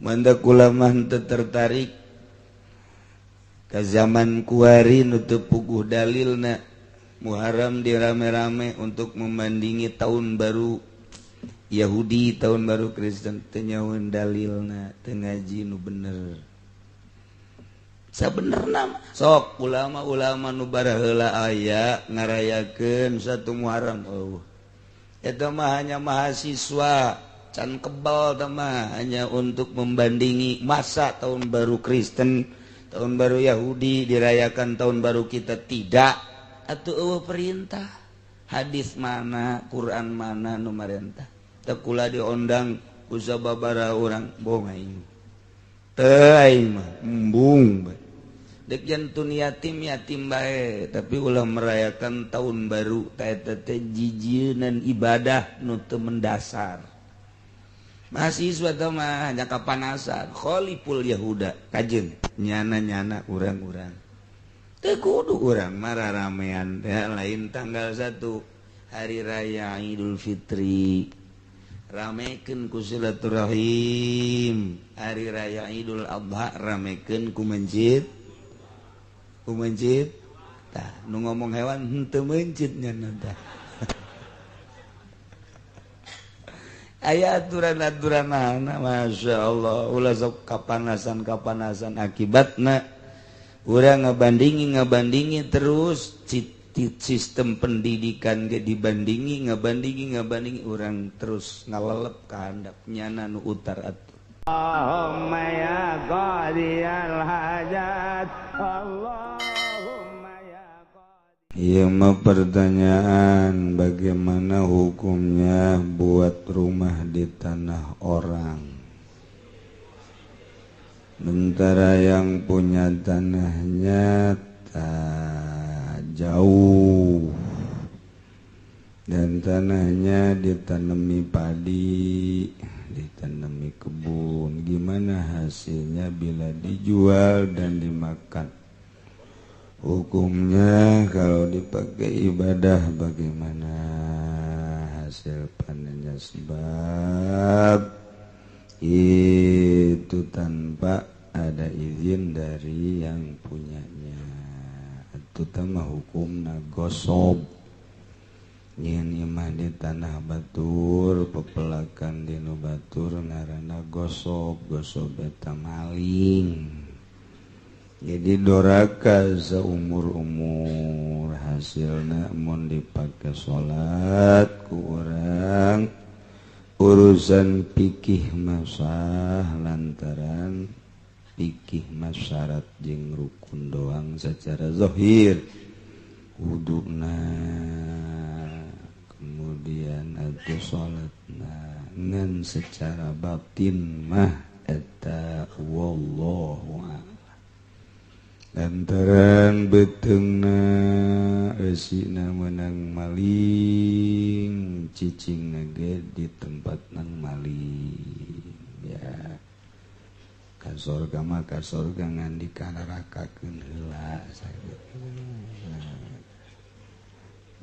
mandak ulama henteu tertarik ka zaman kuari nu teu puguh dalilna Muharram dirame-rame untuk membandingi tahun baru Yahudi tahun baru Kristen teu nyahoeun dalilna teu ngaji nu bener sabenerna sok ulama-ulama nu baraheula aya ngarayakeun satu Muharram eta mah hanya mahasiswa can kebal mah hanya untuk membandingi masa tahun baru Kristen tahun baru Yahudi dirayakan tahun baru kita tidak atuh eueuh perintah hadis mana Quran mana nu marentah teu kula diondang ku sababaraha urang bohong aing teu aing mah embung bae dek jantun yatim bae tapi ulah merayakan tahun baru ta eta teh jijieun ibadah nu teu mendasar mahasiswa teh mah hanya kapanasan khaliful yahuda kajeun nyana-nyana urang-urang teu kudu urang mah ramean teh lain tanggal 1 hari raya Idul Fitri ramekeun ku silaturahim hari raya Idul Adha ramekeun ku masjid tah nu ngomong hewan henteu meunjit nya tah aya aturan-aturanna masyaallah ulah sok kapanasan akibatna urang ngabandingi terus sistem pendidikan ge dibandingi ngabandingi urang terus ngalelep ka handap nyana nu utar atuh Allahumma ya qadiyal hajat Allahumma ya qadiyal. Ieu mah pertanyaan bagaimana hukumnya buat rumah di tanah orang. Sementara yang punya tanahnya jauh dan tanahnya ditanami padi, ditanami kebun, gimana hasilnya bila dijual dan dimakan? Hukumnya kalau dipakai ibadah bagaimana hasil panennya? Sebab itu tanpa ada izin dari yang punyanya. Itu mah hukumna gosob. Nyen imah di tanah batur pepelakan di nu batur ngaranna gosob eta maling jadi doraka seumur-umur hasilna mun dipake salat ku urang urusan fikih masah lantaran fikih masyarat jeung rukun doang secara zahir wuduna kemudian atau salatna ngan secara batin mah eta wallahu a'lam lantaran beteungna eusina meunang maling cicingna ge di tempat nang maling ya ka sorga mah ka sorga ngan dikanarakakeun heula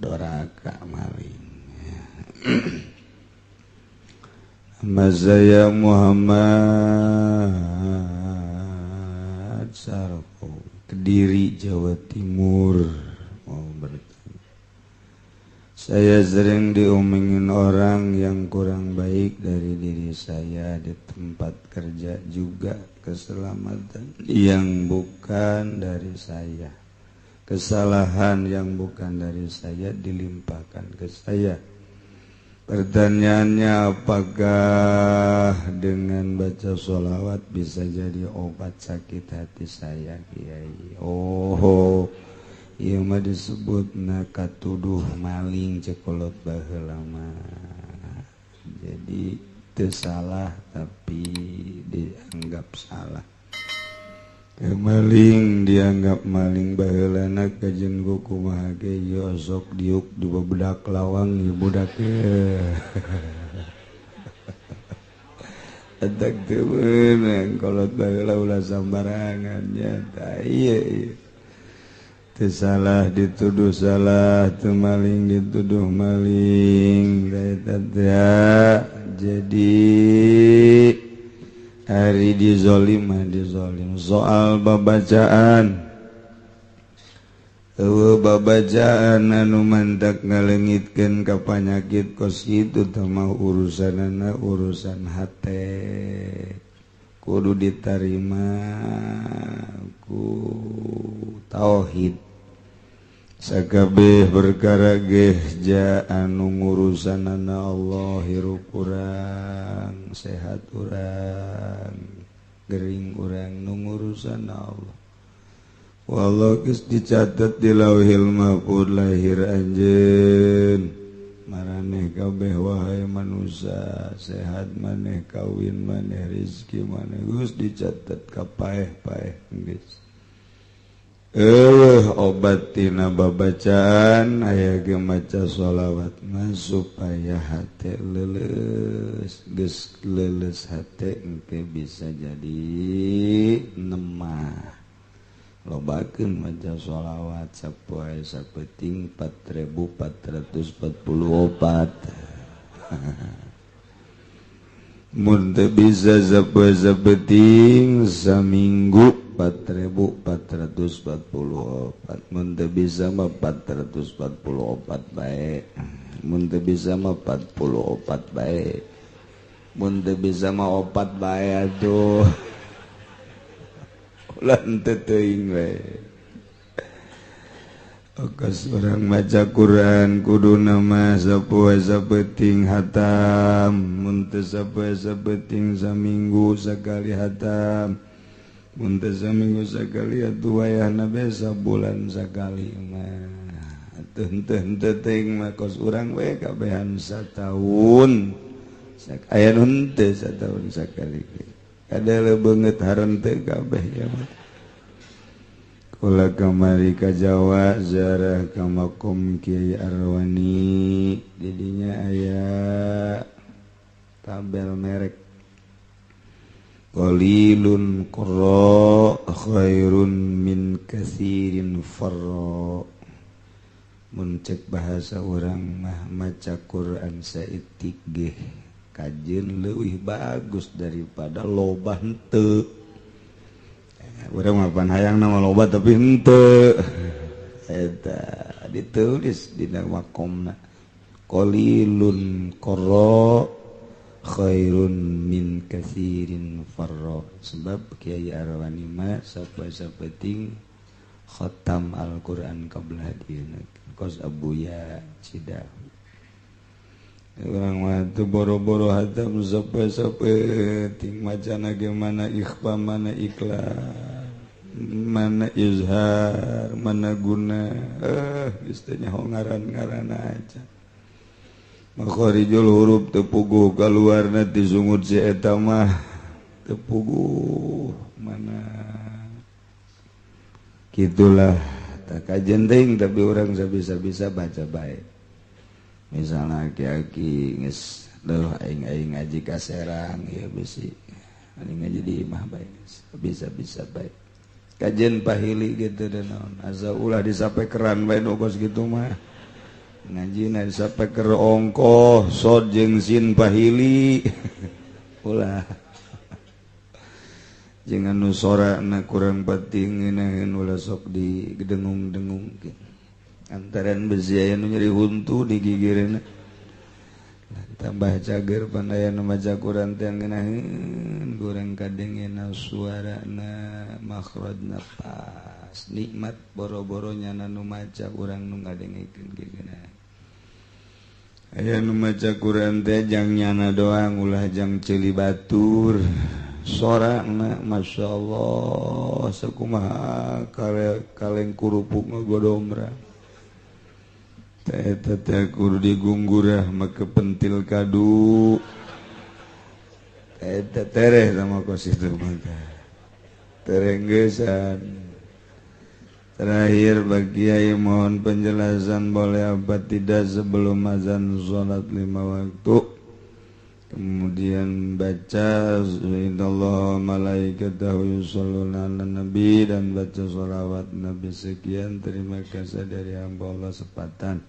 doraka maling Mazaya Muhammad Sarko Kediri Jawa Timur mau bertanya saya sering diomongin orang yang kurang baik dari diri saya di tempat kerja juga keselamatan yang bukan dari saya kesalahan yang bukan dari saya dilimpahkan ke saya. Pertanyaannya apakah dengan baca sholawat bisa jadi obat sakit hati saya Kiai? Oh, ieu mah disebutna katuduh maling cekolot baheula mah. Jadi teu salah tapi dianggap salah. Maling dianggap maling baheulana kajen ku kumaha ge ieu sok diuk di budak lawang ieu budak teh. Atak teu meunang kolot baheula ulah sambarangan nya tah ieu. Teu salah dituduh salah, teu maling dituduh maling. Da eta teh jadi hari dizolim soal babacaan babacaan anu mantak ngalengitkeun ka panyakit kos itu mah urusan hate kudu ditarima ku tauhid sakabeh perkara geh ja anu ngurusanana Allah hirup urang sehat urang gering urang nu ngurusanna Allah wallahu geus dicatet di lauhil mahfuz lahir anjeun maraneh kabeh wahai manusia sehat maneh kawin maneh rezeki maneh geus dicatet ka paeh-paeh geus obat tina babacaan aya ge maca sholawat mah supaya hate leuleus geus leuleus hate engke bisa jadi nemah lobakeun maca sholawat sapoe sapeting 4444 mun teu bisa sapoe sapeting saminggu 4444 mun teu bisa mah 444 bae mun teu bisa mah 44 bae mun teu bisa mah 4 bae atuh ulah teu teuing we okas urang maca Quran kuduna mah sapoe sapeting hatam mun teu sapoe sapeting saminggu sakali hatam mun teu saminggu sakali atuh wayahna besa bulan sakali mah atuh henteu teuing mah kos urang we kabehan sataun aya nu henteu sataun sakali kadele beungeut harenteu kabeh ya mah kula kamari ka Jawa ziarah ka makom Kiai Arwani didinya aya tabel merek qalilun qurra khairun min katsirin farra mun cek bahasa urang mah maca Quran saeutik ge kajeun leuwih bagus daripada loba henteu urang mah pan hayang nama loba tapi henteu eta ditulis dina makomna qalilun qurra khairun min katsirin farra sebab Kiai Arwani mah sapoe-sapeting khatam Al-Qur'an qabla hadieuna kos abuya Cidahu urang mah teu boro-boro hatam sapoe-sapeting macana ge mana ikhfa mana ikhlas mana izhar mana guna geus teu nyaho ngaran-ngaranna aja makharijul huruf teu puguh kaluarna ti sungut si eta mah teu puguh mana kitulah tak kajen teuing tapi urang sabisa-bisa baca bae misalna aki-aki geus leuh aing ngaji ka Serang ya bisi aing ngaji di imah bae bisa-bisa bae kajen pahili gitu dan naon asa ulah disapekeran bae nu kos kitu mah ngajina disapeker ongkoh sod jeung sin pahili ulah jeung anu sorana kurang penting ngeunaheun ulah sok didengung-dengungkeun antaran besi aya nu nyeri huntu di gigireuna tambah cager pandayana maca Quran teh ngeunaheun goreng kadengena suarana makhrajna pas nikmat boro-boronya nu maca urang nu ngadengekeun geuna aya nu maca Quran teh jang nyana doang ulah jang ceuli batur sorana masyaallah sakumaha kaleng kurupuk ngagodomra eta teh kudu digunggurah make pentil kadu eta tereh sama kos itu maka terenggesan terakhir bagi Kiai mohon penjelasan boleh apa tidak sebelum azan salat 5 waktu kemudian baca innallaha malaikatahu yusholluna 'alan nabi dan baca sholawat nabi sekian terima kasih dari hamba Allah sepatan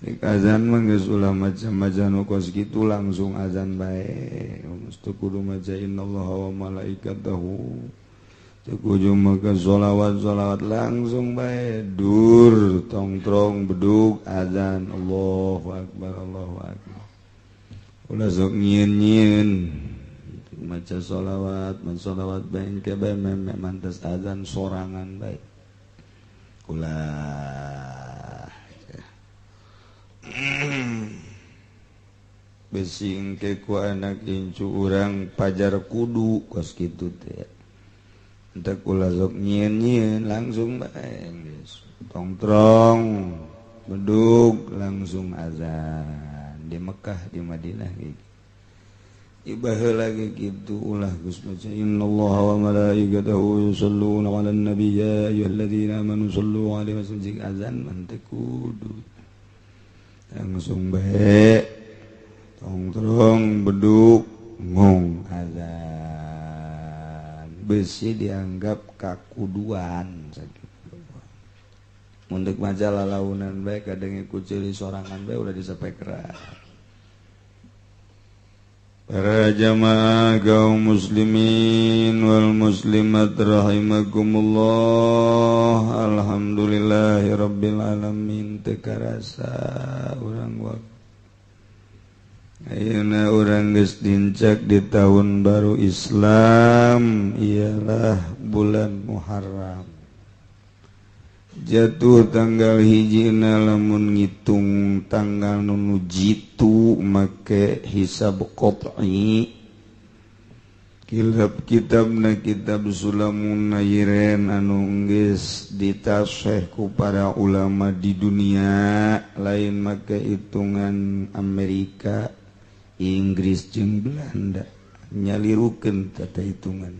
azan mah geus ulah macam-macam nu kos kitu langsung azan bae mesti kudu maca innallaha wa malaikatahu teu kudu maca sholawat langsung bae dur tongtrong bedug azan Allahu akbar ulah sok nyieun-nyieun maca sholawat bae ke bae mantas azan sorangan bae ulah besing ke ku anak incu urang pajar kudu kos kitu teh entek ulah sok nyieun-nyieun langsung bae geus tongtrong bedug langsung azan di Mekah di Madinah gitu ibaheula lagi gitu ulah geus maca innallaha wa malaikatahu yusholluna 'alan nabi ya ayyuhalladzina amanu shollu 'alaihi wa sallimu azan man teu kudu langsung bae tongtrong bedug ngong azan besi dianggap kakuduan sakitu mun deuk maca lalaunan bae kadang kucili sorangan bae udah disapekeran para jamaah kaum muslimin wal muslimat rahimakumullah alhamdulillahirabbil alamin teu karasa urang waktu ayeuna urang geus dincak di tahun baru Islam ialah bulan Muharram jatuh tanggal hijina lamun ngitung tanggal nu jitu make hisab qat'i kitabna kitab Sulamun Nayren anu geus ditasih ku para ulama di dunia lain make hitungan Amerika Inggris jeung Belanda nyalirukeun tata hitungan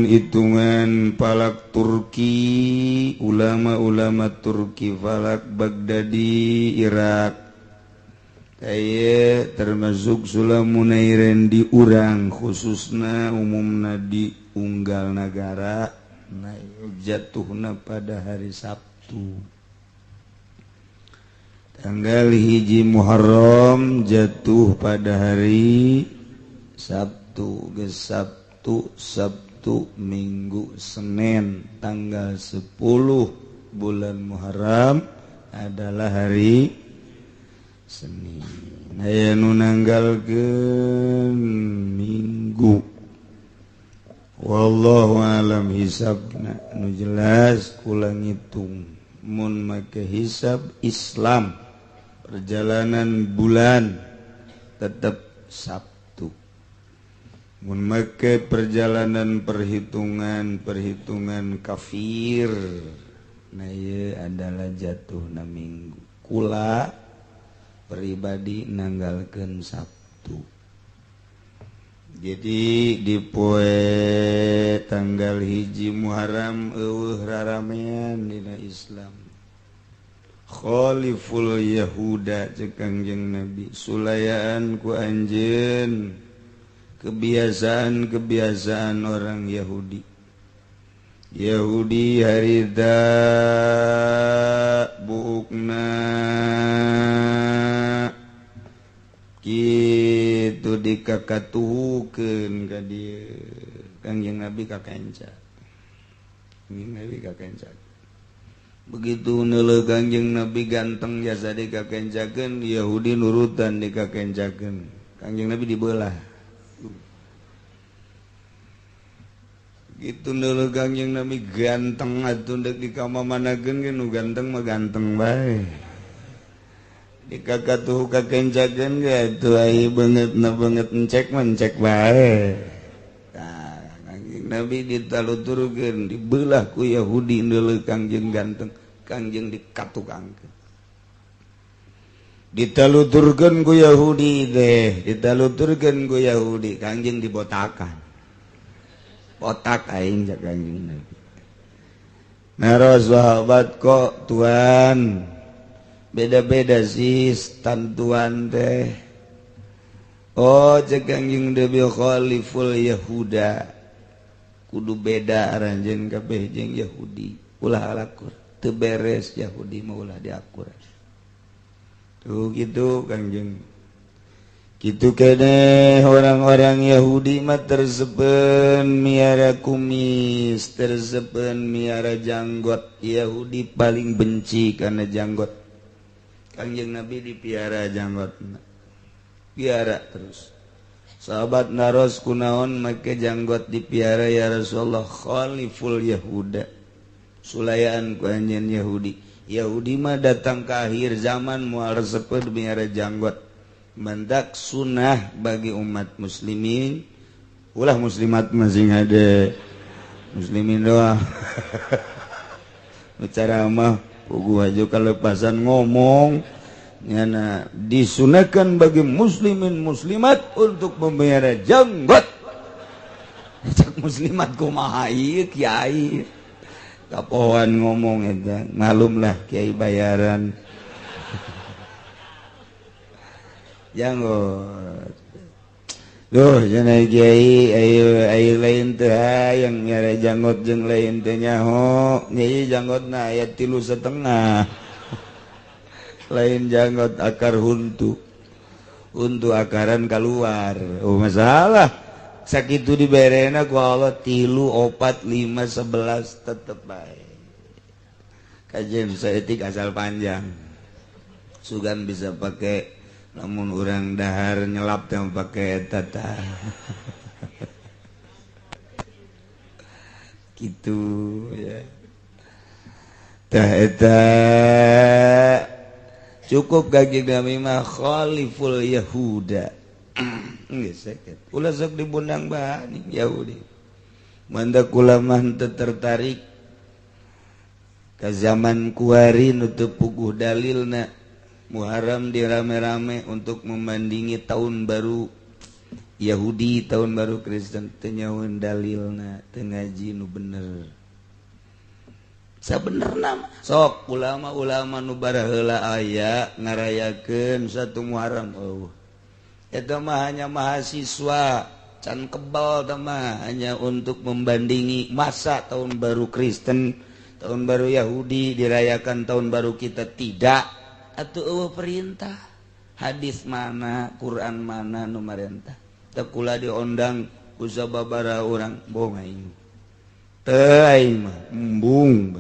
hitungan falak Turki ulama-ulama Turki falak Baghdadi Irak kaya termasuk Sulamun Nayren di urang khususna umumna di unggal nagara jatuhna pada hari Sabtu tanggal hiji Muharram jatuh pada hari Sabtu Sabtu Minggu Senin tanggal 10 bulan Muharram adalah hari Senin aya nu nanggalkeun Minggu wallahu alam hisabna nu jelas kula ngitung mun make hisab Islam perjalanan bulan tetap Sabtu mun make perjalanan perhitungan kafir nah ieu adalah jatuhna Minggu kula pribadi nanggalkeun Sabtu jadi di poe tanggal hiji Muharram eueuh raramean dina Islam khaliful yahuda cek Kangjeng Nabi sulayaan ku anjeun kebiasaan orang Yahudi harita buukna kitu dikakatuhukeun ka dieu Kangjeng Nabi kakenca begitu neuleuh Kangjeng Nabi ganteng jasa dikakencakeun Yahudi nurutan dikakencakeun Kangjeng Nabi dibelah gitu neuleuh Kangjeng Nabi ganteng atuh deuk dikamamanakeun ge nu ganteng mah ganteng bae dikakatuh kakencakeun ge atuh ai beungeutna beungeut encek mah encek bae tah Kangjeng Nabi ditaluturkeun dibelah ku Yahudi neuleuh Kangjeng ganteng Kangjeng dikatukangkeun ditaluturkeun ku Yahudi Kangjeng dibotakan otak aing jak Kangjeng Nabi naros sahabat kok tuan beda-beda sih tantuan teh oh cek Kangjeng Nabi khaliful yahuda kudu beda aranjeun kabeh jeung Yahudi ulah alakur teu beres Yahudi mah ulah diakur tuh gitu Kangjeng gitu kene orang-orang Yahudi mah tersepen miara kumis tersepen miara janggot Yahudi paling benci karena janggot Kangjeng Nabi dipiara janggotna piara terus sahabat naros kunaon make janggot dipiara ya Rasulullah khaliful Yahuda sulayaan ku anjeun Yahudi mah datang ke akhir zaman moal resepet miara janggot mendak sunnah bagi umat muslimin ulah muslimat masing ada muslimin doang bicara mah pugu aja kalepasan ngomong nyana disunahkan bagi muslimin muslimat untuk memelihara janggot cak muslimat kumaha ieu kiai kapohan ngomong eta malum lah kiai bayaran janggot duh cenah kiai ayo lain teh yang nyare janggot jeung lain teh nyaho nyai janggotna aya 3,5 lain janggot akar huntu akaran keluar masalah sakitu diberena ku Allah 3, 4, 5, 11 tetep bae kajian saeutik asal panjang sugan bisa pakai namun orang dahar nyelap yang pakai tata gitu ya tah eta cukup Kangjeng Nabi mah khaliful Yahuda geus sakit ulah sok dibundang bahan Yahudi mandak ulama teu tertarik ka zaman kuari nu teu puguh dalilna Muharram dirame-rame untuk membandingi tahun baru Yahudi tahun baru Kristen teu nyahoeun dalilna teu ngaji nu bener sabenerna sok ulama-ulama nu baraheula aya ngarayakeun satu Muharram eta mah hanya mahasiswa can kebal mah hanya untuk membandingi masa tahun baru Kristen tahun baru Yahudi dirayakan tahun baru kita tidak atuh perintah hadis mana Quran mana nu marentah teu kula diondang ku sababaraha urang bohong aing teu aing mah embung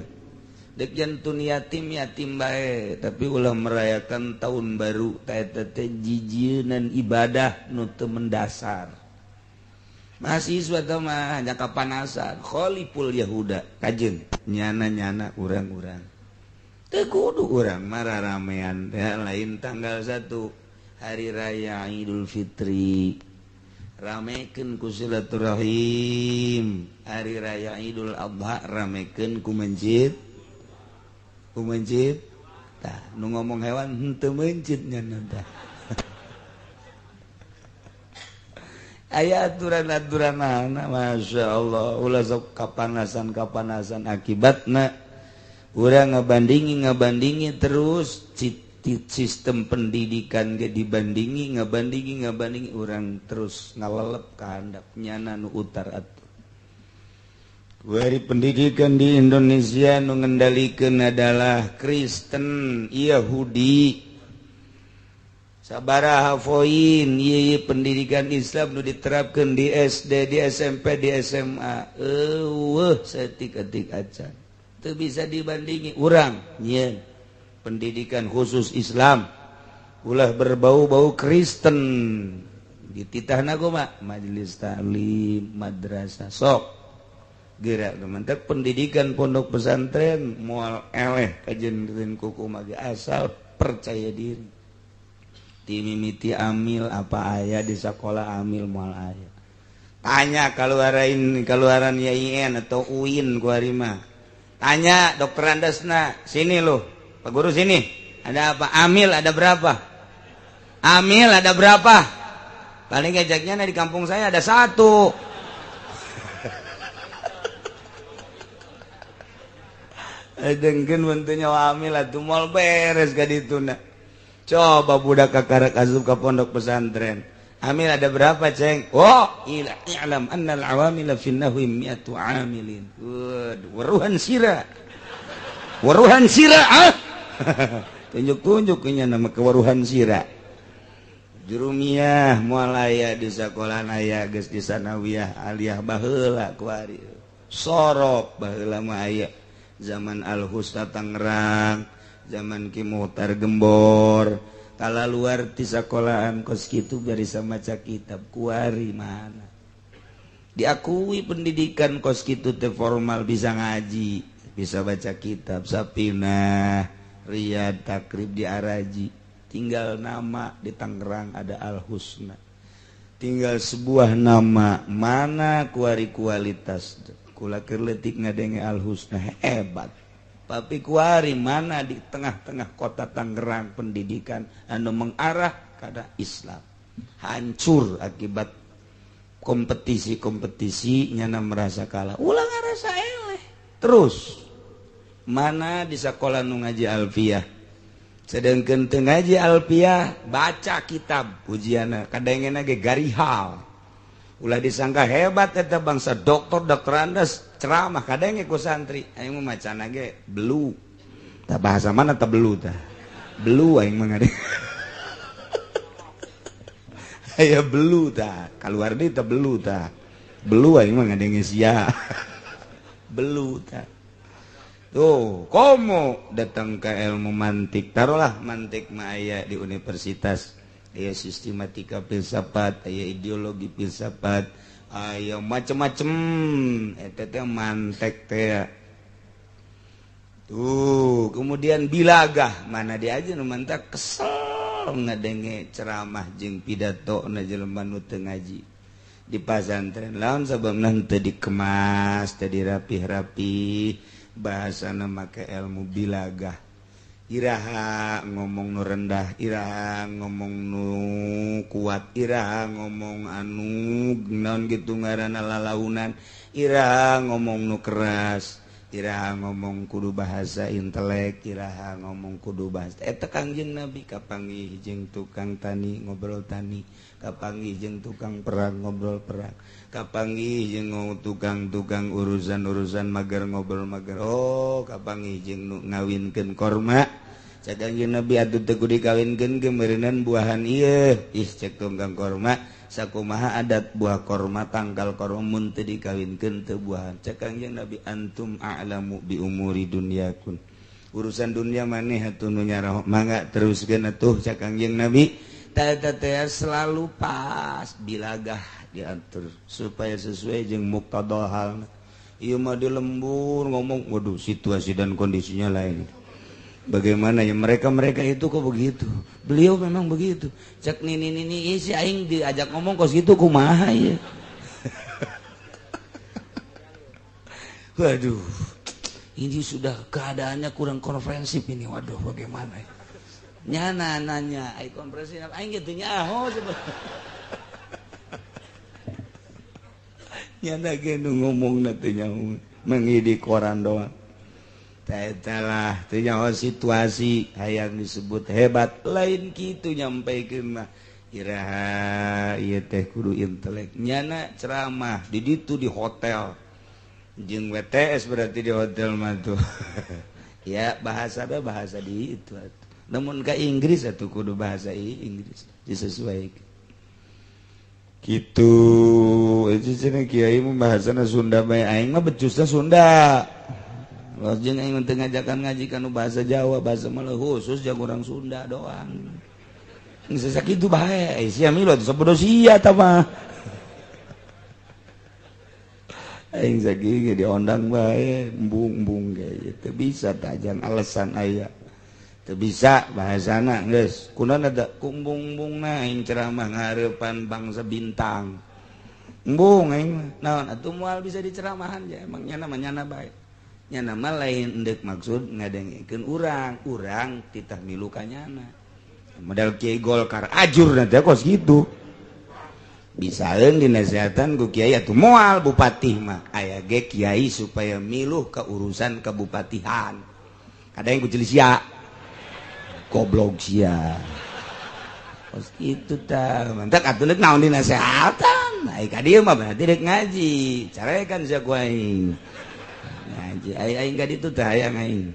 dek jantun yatim bae tapi ulah merayakan tahun baru eta teh jijieun ibadah nu teu mendasar mahasiswa teh mah hanya kapanasan khaliful Yahuda kajeun nyana urang-urang teu kudu urang marah ramean teh lain tanggal 1 hari raya Idul Fitri ramekeun ku silaturahim hari raya Idul Adha ramekeun ku masjid tah nu ngomong hewan henteu masjid nyana tah aya aturan-aturanna masyaallah ulah sok kapanasan akibatna urang ngabandingi terus sistem pendidikan ge dibandingi ngabandingi urang terus ngalelep ka handap nyana nu utar atuh Wari pendidikan di Indonesia nu ngendalikeun adalah Kristen Yahudi sabaraha poin ieu pendidikan Islam nu diterapkeun di SD di SMP di SMA saeutik-eutik acan teu bisa dibandingi urang nyeun pendidikan khusus Islam ulah berbau-bau Kristen dititahna kumaha majelis taklim madrasah sok gerak teman-teman pendidikan pondok pesantren moal eleh kajendeun kukumaha ge asal percaya diri ti mimiti amil apa aya di sekolah amil moal aya tanya keluaran YIN atau UIN ku ari mah tanya dokter Andasna sini loh Pak Guru sini ada apa amil ada berapa paling gajaknya di kampung saya ada 1 dengkeun bentuknya amil atuh moal beres ka dituna coba budak kakarak asup ka pondok pesantren amil ada berapa ceng i'lam annal awamila fin nahwi mi'atu amilin waduh weruhan sira waruhan sira ah. Tunjuk-tunjuk nya nama kewaruhan sira. Jurumiyah moal aya di sakola aya geus di sanawiyah aliyah baheula kuari. Sorop baheula mah aya zaman Al-Husna Tangerang, zaman Ki Muhtar Gembor. Kala luar ti sakolahan kos kitu biasa maca kitab kuari mana. Diakui pendidikan kos kitu teh formal bisa ngaji, bisa baca kitab, Sapinah, Riyad, Takrib di Araji. Tinggal nama di Tangerang ada Al-Husna. Tinggal sebuah nama mana kuari kualitas. Kula keur leutik ngadenge Al-Husna hebat. Tapi kuari mana di tengah-tengah kota Tangerang pendidikan anu mengarah kada Islam. Hancur akibat kompetisi nyana merasa kalah. Ulah ngarasa eleh. Terus mana di sekolah nu ngaji Alfiyah. Sedangkeun teu ngaji Alfiyah baca kitab ujianna kadangena ge garihal. Ulah disangka hebat eta bangsa doktor andas ceramah kadang ku santri aing mah macana ge belu. Tah bahasa mana tah belu tah? Belu aing mah ngade. Aya belu tah, kaluar deui tah belu tah. Belu aing mah ngadenge sia. Belu tah. Tuh, komo datang ke ilmu mantik. Taruhlah mantik mah aya di universitas. Aya sistematika filsafat, aya ideologi filsafat, aya macem-macem. Eta teh mantek teh. Tuh, kemudian bilagah mana dia aja nu mantak kesel ngadenge ceramah jeung pidato na jelema nu teu ngaji. Di pasantren lawan sababna teu dikemas, teu dirapih-rapih, bahasana make ilmu bilagah. Iraha ngomong nu rendah, iraha ngomong nu kuat, iraha ngomong anu naon gitu ngaranna lalaunan, iraha ngomong nu keras, iraha ngomong kudu bahasa intelek, iraha ngomong kudu bahasa eta Kangjeng Nabi kapanggih jeung tukang tani ngobrol tani, kapanggih jeung tukang perang ngobrol perang, kapanggih jeung tukang urusan mager ngobrol mager. Oh kapanggih jeung ngawinkeun korma. Cak Kangjeng Nabi atuh teu kudu dikawinkeun geumeureunana buahan ieu. Ih cek tukang korma sakumaha adat buah korma tangkal korma mun teu dikawinkeun teu buahan. Cak Kangjeng Nabi antum a'lamu bi umuri dunyakun. Urusan dunia maneh atuh nu nyarah mangga teruskeun atuh cak Kangjeng Nabi. Eta teh selalu pas bilagah diatur supaya sesuai jeung muqtadal halna. Ieu mah di lembur ngomong, waduh situasi dan kondisinya lain. Bagaimana ya mereka itu kok begitu? Beliau memang begitu. Cek nini si aing diajak ngomong kos gitu kumaha ya. Waduh, ini sudah keadaannya kurang konfrensif ini. Waduh, bagaimana? Ya? Nyana nanya, aing konfrensif apa? Aing gitu nyaho coba. Nyana genu ngomong nanti nyaho, mengidi koran doang. Taetalah teu nyaho situasi hayang disebut hebat lain kitu nyampaikeun mah iraha ieu teh kudu intelek. Nyana ceramah di ditu di hotel jeung WTS berarti di hotel mah tuh. Ya bahasa di itu atuh. Namun ka Inggris atuh kudu bahasa Inggris disesuaikan. Kitu itu cenah kiai mah bahasana Sunda bae aing mah becusna Sunda. Lajeng aing teu ngajakan ngaji kanu bahasa Jawa, bahasa Maluku khusus jago orang Sunda doang. Geus sakitu bae, sia milo sabodo sia tah mah. Aing sakitu diondang bae, embung-embung ge teu bisa tajan alasan aya. Teu bisa bahasana geus. Kunaon ada kumbung-embungna aing ceramah ngareupan bangsa bintang. Embung aing naon atuh moal bisa diceramahan ya emangnya namanya bae. Nya nama lain endek maksud ngadengikeun urang titah milu ka nyana. Modal Kiai Golkar ajur na teh kos kitu. Bisaeun dinasehatan ku kiai atuh moal bupati mah aya ge kiai supaya miluh ka urusan kabupatihan. Kadang ku ceuli sia. Goblok sia. Kos kitu tah. Mantak atuh deuk naon dinasehatan. Ai ka dieu mah berarti deuk ngaji. Carekan sia ku aing. Ngaji aing ka ditu teh hayang aing.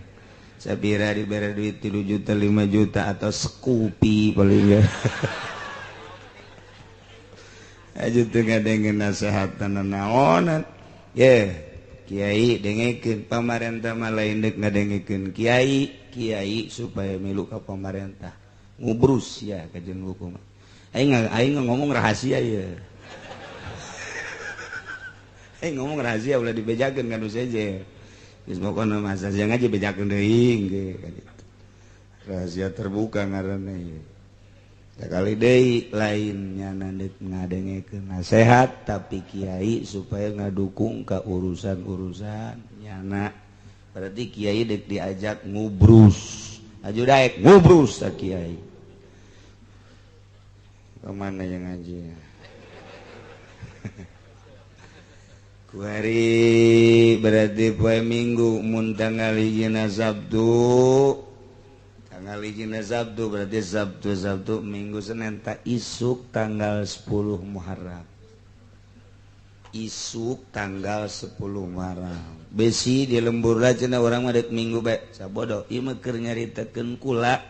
sabira dibere duit 3 juta 5 juta atau Scoopy paling enggak aja teu ngadengeun nasehatan naonan ye kiai dengekeun pamarentah mah lain deuk ngadengekeun kiai supaya milu ka pamarentah ngubrus ya kajeun hukum aing ngomong rahasia ya aing ngomong rahasia ulah dibejakeun ka nu seje geus pokona masa jangan aja bejakeun deui ge rahasia terbuka ngaranna ye sekali deui lain nyana deuk ngadengekeun nasehat tapi kiai supaya ngadukung ka urusan-urusan nyana berarti kiai deuk diajak ngubrus aju daek ngubrus sa kiai kemana yang ngaji kuari berarti poe minggu mun tanggal 1 Sabtu tanggal 1 Sabtu berarti Sabtu minggu Senin tak isuk tanggal 10 Muharram isuk tanggal 10 Muharram besi di lembur lah cenah orang mah deuk minggu bae sabodo ieu mah keur nyaritakeun kula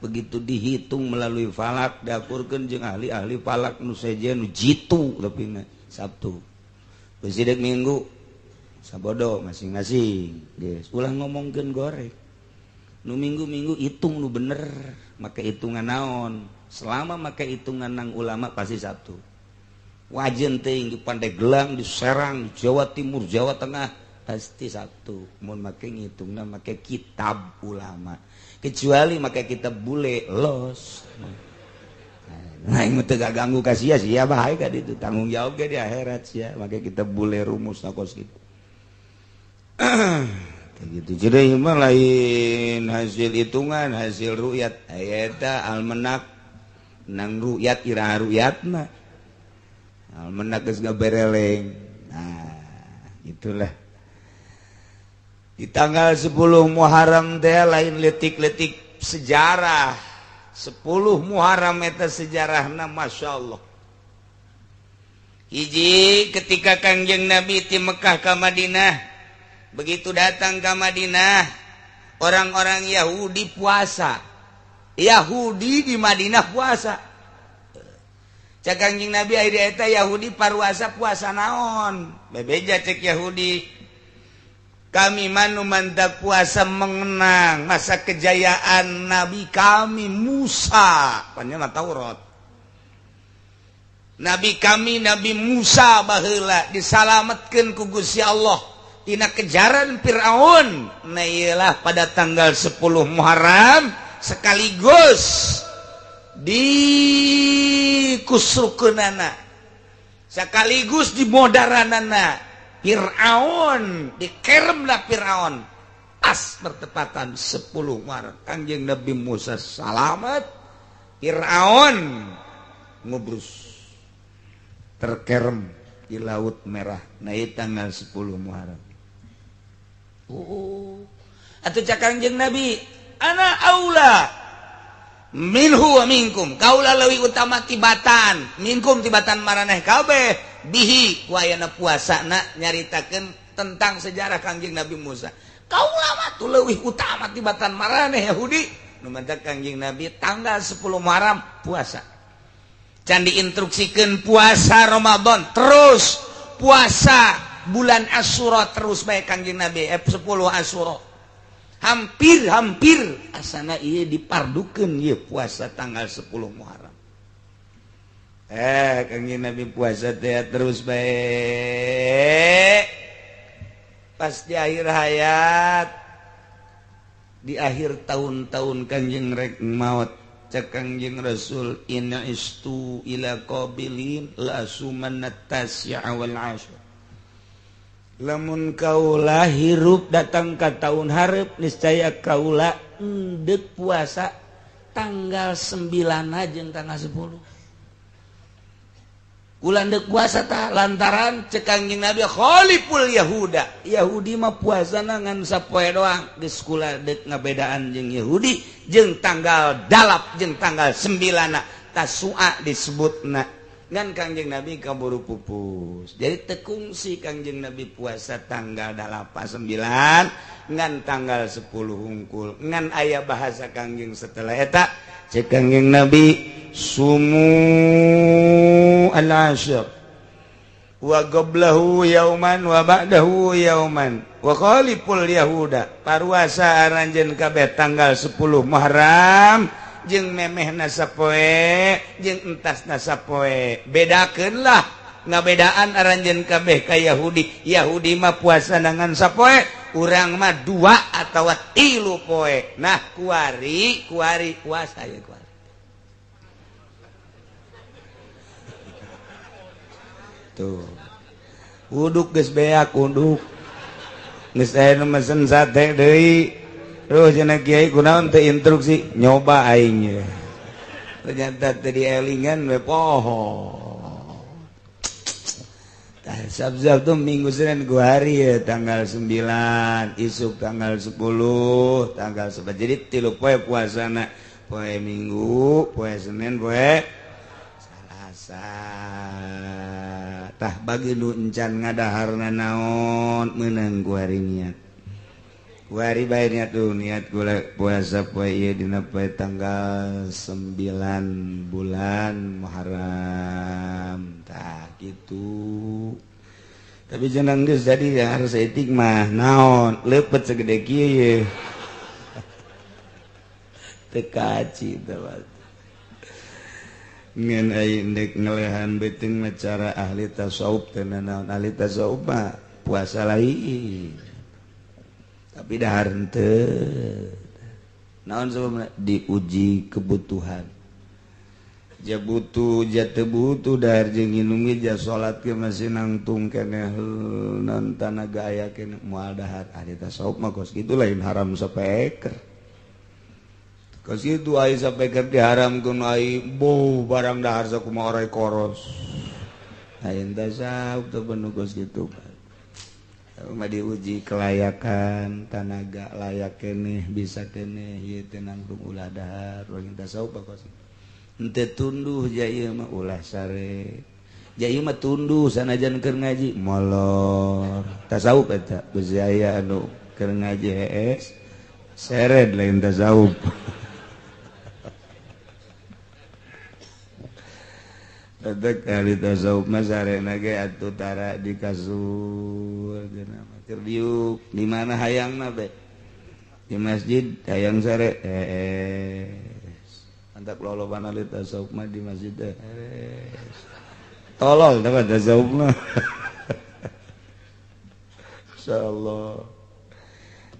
begitu dihitung melalui falak diakurkeun jeung ahli-ahli falak nu seje nu jitu lepina Sabtu besi deuk minggu sabodo masing-masing geus ulah ngomongkeun goreng nu minggu-minggu hitung nu bener make hitungan naon selama make hitungan nang ulama pasti Sabtu wajen teh di Pandeglang di Serang di Jawa Timur Jawa Tengah pasti Sabtu mun make ngitungna make kitab ulama kecuali make kitab bule los nah ini teu ganggu ka sia bae ka ditu tanggung jawab ge di akhirat sia make kitab bule rumus nakos kitu gitu jadi mah lain hasil hitungan hasil ru'yat eta almanak nang ru'yat iraha ru'yatna almanak geus ngabereleng nah itulah di tanggal 10 Muharram teh lain letik-letik sejarah 10 Muharram eta sejarahna masyaallah hiji ketika Kangjeng Nabi ti Mekah ka Madinah begitu datang ke Madinah orang-orang Yahudi puasa Yahudi di Madinah puasa cak Kangjeng Nabi aya eta Yahudi paruasa puasa naon bebeja cek Yahudi kami manu mantap puasa mengenang masa kejayaan Nabi kami Musa panjang Taurat Nabi kami Nabi Musa baheula disalametkeun ku Gusti Allah tina kejaran Firaun nah iyalah pada tanggal 10 Muharram sekaligus di kusrukeunana sekaligus di modaranana Firaun dikeremlah Firaun pas bertepatan 10 Muharram Kangjeng Nabi Musa salamet Firaun ngubrus terkerem di Laut Merah nah itu tanggal 10 Muharram atuh cak Kangjeng Nabi ana aula minhu wa minkum kaula leuwih utama tibatan minkum tibatan maraneh kabeh bihi wayana puasana nyaritakeun tentang sejarah Kangjeng Nabi Musa kaula mah tu leuwih utama tibatan maraneh Yahudi nu mantep Kangjeng Nabi tanggal 10 Muharram puasa can diinstruksikeun puasa Ramadan terus puasa bulan Asyura terus bae Kangjeng Nabi 10 Asyura hampir asana ieu dipardukeun ieu puasa tanggal 10 Muharram Kangjeng Nabi puasa teh terus bae pas di akhir hayat di akhir tahun-tahun Kangjeng rek maot cak Kangjeng Rasul inna istu ila qabilin la sumanat tasya wal ashur lamun kaula hirup datang ka tahun hareup niscaya kaula endeup puasa tanggal 9 jeung tanggal 10 Ulah deuk puasa tah lantaran cek Kangjeng Nabi khaliful Yahuda. Yahudi mah puasana ngan sapoe doang. Geus kula deuk ngabedaan jeung Yahudi jeung tanggal dalap jeung tanggal 9 Tasua disebutna ngan Kangjeng Nabi kaburu pupus. Jadi tekungsi Kangjeng Nabi puasa tanggal 9 ngan tanggal 10 hungkul. Ngan aya bahasa Kangjeng setelah eta cek Kangjeng Nabi sumu al-ashr wa qablahu yauman wa ba'dahu yauman wa khaliful yahuda paruasa aranjeun kabeh tanggal 10 Muharram jeung memehna sapoe jeung entasna sapoe bedakeun lah ngabedaan aranjeun kabeh ka Yahudi mah puasa dengan sapoe urang mah 2 atawa 3 poe nah kuari puasa ya kuari tuh uduk geus beak uduk geus aya nu mesen sate deui terus cenah kiai kunaon teu instruksi nyoba aing ternyata teu dielingan we poho tah sabzab tuh minggu Senin gua hari ya tanggal 9 isuk tanggal 10 tanggal 11 jadi 3 poe puasana poe Minggu poe Senin poe Salasa tah bagi nu encan ngadaharna naon meunang ku hari niat ku hari bae niat tuh niat gula puasa poe ieu dina poe tanggal 9 bulan Muharram tah gitu tapi jeneng geus jadi harus etik mah naon leupet segede kieu ye teu kaci teh ngan aing dek ngelehan beuteung cara ahli tasawuf teh naon ahli tasawuf mah puasa lain tapi dahar henteu naon sababna diuji kebutuhan ja butuh ja teu butuh dahar jeung nginum ja salat ge masih nangtung keneh naon tanaga aya keneh moal dahar ahli tasawuf mah kos kitu lain haram sapeker kos itu ai sampai keur diharamkeun ai boh barang dahar sakumaha orai koros ayeuna tasawuf teu bener kos kitu mah diuji kelayakan tanaga layak keneh bisa keneh ieu teh nangtung ulah dahar urang tasawuf kos henteu tunduh ja ieu mah ulah sare ja ieu mah tunduh sanajan keur ngaji molor tasawuf eta geus aya anu keur ngaji hees seret lain tasawuf Adek ahli tasawuf mah sarena ge atuh tara di kasur cenah mah keur diuk di mana hayangna be di masjid hayang sare antak loloban ahli tasawuf mah di masjid tolol tah tasawuf mah insyaallah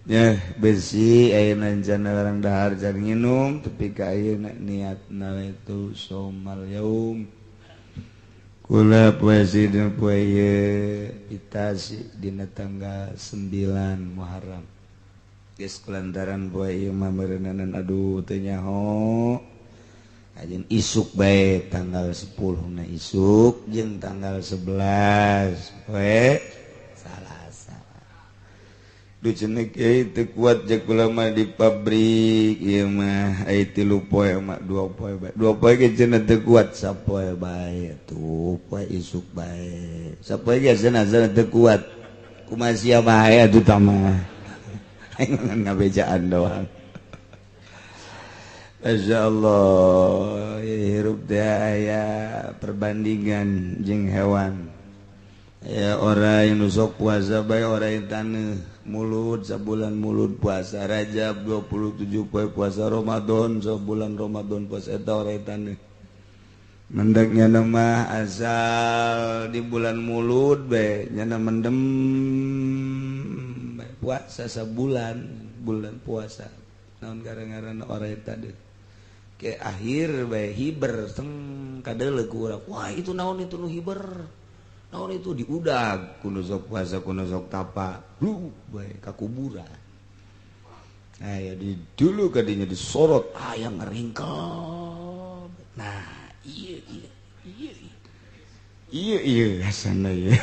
ya besi ayeuna jana larang dahar jar nginum tapi ka ayeuna niatna itu somal yaum kula puasa dina poe itasi dina tanggal 9 Muharram geus kulantaran poe ieu mah meureunana aduh teu nyaho ajeun isuk bae tanggal 10 na isuk jeung tanggal 11 poe Salasa duh cenah kiai teu kuat jeung kula mah di pabrik ieu mah aya 3 poe mah 2 poe bae 2 poe ge cenah teu kuat sapoe bae tuh poe isuk bae sapoe ge cenah teu kuat kumaha sia bae atuh tah mah aing ngabejaan doang masyaallah hirup teh aya perbandingan jeung hewan ya orang yang sok puasa bae orang yang taneuh mulut sabulan mulut puasa Rajab 27 poe puasa Ramadan sabulan Ramadan puasa eta orang yang taneuh mendak nyana mah asal di bulan mulut bae nyana mendem bae puasa sabulan bulan puasa naon gara-gara orang yang taneuh ke akhir bae hiber teng kadeuleuk urang wah itu naon itu nu hiber naon itu diudag kudu sok puasa kudu sok tapa lu bae ka kuburan aya di dulu kadinya disorot aya ngeringkel nah iya asana ieu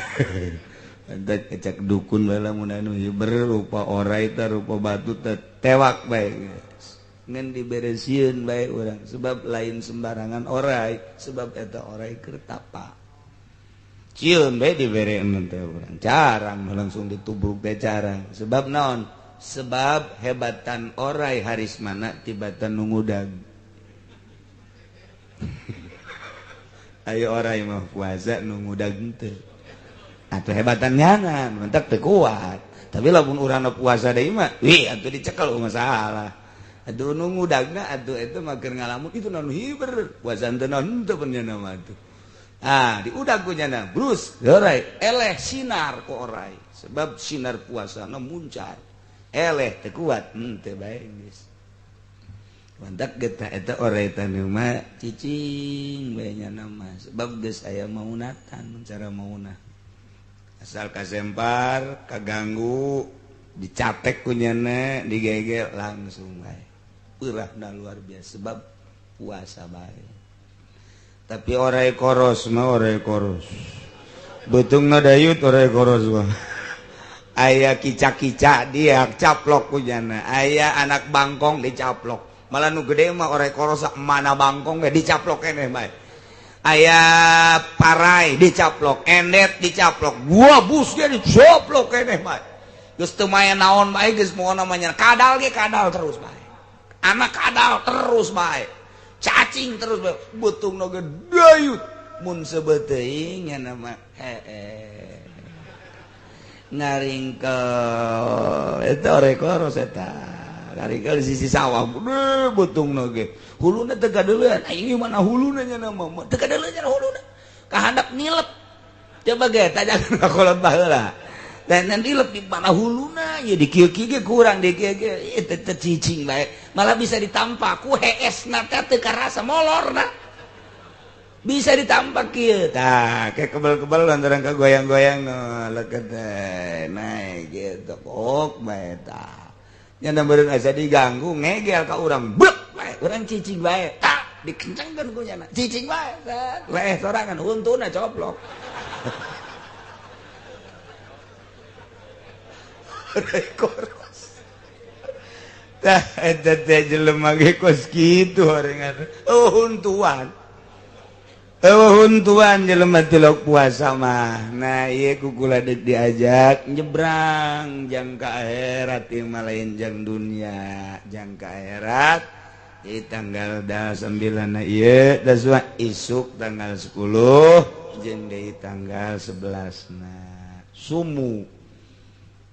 antek cek dukun bae lamun anu hiber rupa orai teh rupa batu teh tewak bae geus ngan diberesin baik orang sebab lain sembarangan orai sebab eta orai keur tapa cieun bae dibereun teh urang jarang langsung ditubruk teh jarang sebab naon sebab hebatan orai haris mana tibatan nu ngudag ayo orai mah puasa nu ngudag teu atuh hebatan nyangan mentak teu kuat tapi lamun urang puasa deui mah wih atuh dicekel masalah atuh nu ngudagna atuh eta mah keur ngalamun itu naon hiber puasa teu naon teu penjana mah atuh diudag ku nyana brus orai eleh sinar ku orai sebab sinar puasana muncar eleh teu kuat teu bae geus mantak geta eta orai tanu mah cicing bae nyana mah sebab geus aya maunatan cara maunah asal kasempar kaganggu dicatek ku nyana digegel langsung bae peurahna luar biasa sebab puasa bae tapi orai koros mah orai koros beutungna dayut orai koros mah aya kicak-kicak dia caplok ku nyana aya anak bangkong dicaplok malah nu gede mah orai koros mana bangkong ge dicaplok keneh bae aya parai dicaplok endet dicaplok buah bus ge dicaplok keneh bae geus teu maya naon bae geus moal namanya kadal ge kadal terus bae anak kadal terus bae cacing terus bae beutungna ge dayut mun sebeu teuing nya mah ngaringkel eta orai koros eta ngaringkel sisi sawah beutungna ge huluna teu kadeuleun ieu mana huluna nya mah teu kadeuleun nya huluna kahandap nilep coba ge tajangan kolot baheula dan nilep di mana huluna ya di kieu-kieu ge kurang di kieu ge teu cicing bae malah bisa ditampak ku heesna teh teu karasa molorna bisa ditampak kieu tah ke kebal-kebal lantaran kagoyang-goyang leukeut naik gitu pok bae tah nya meureun asa diganggu ngegel ka urang blek bae urang cicing bae tah dikencengkeun ku nya cicing bae leh sorangan huntuna coplok koros tah eta teh jelema ge kos kitu horengan huntuan huntuan jelema tilok puasa mah nah ieu kukula deuk diajak nyebrang jang ka akhirat ieu mah lain jang dunia jang ka akhirat di tanggal 9 na ieu daswa isuk tanggal 10 jeung deui tanggal 11 na sumu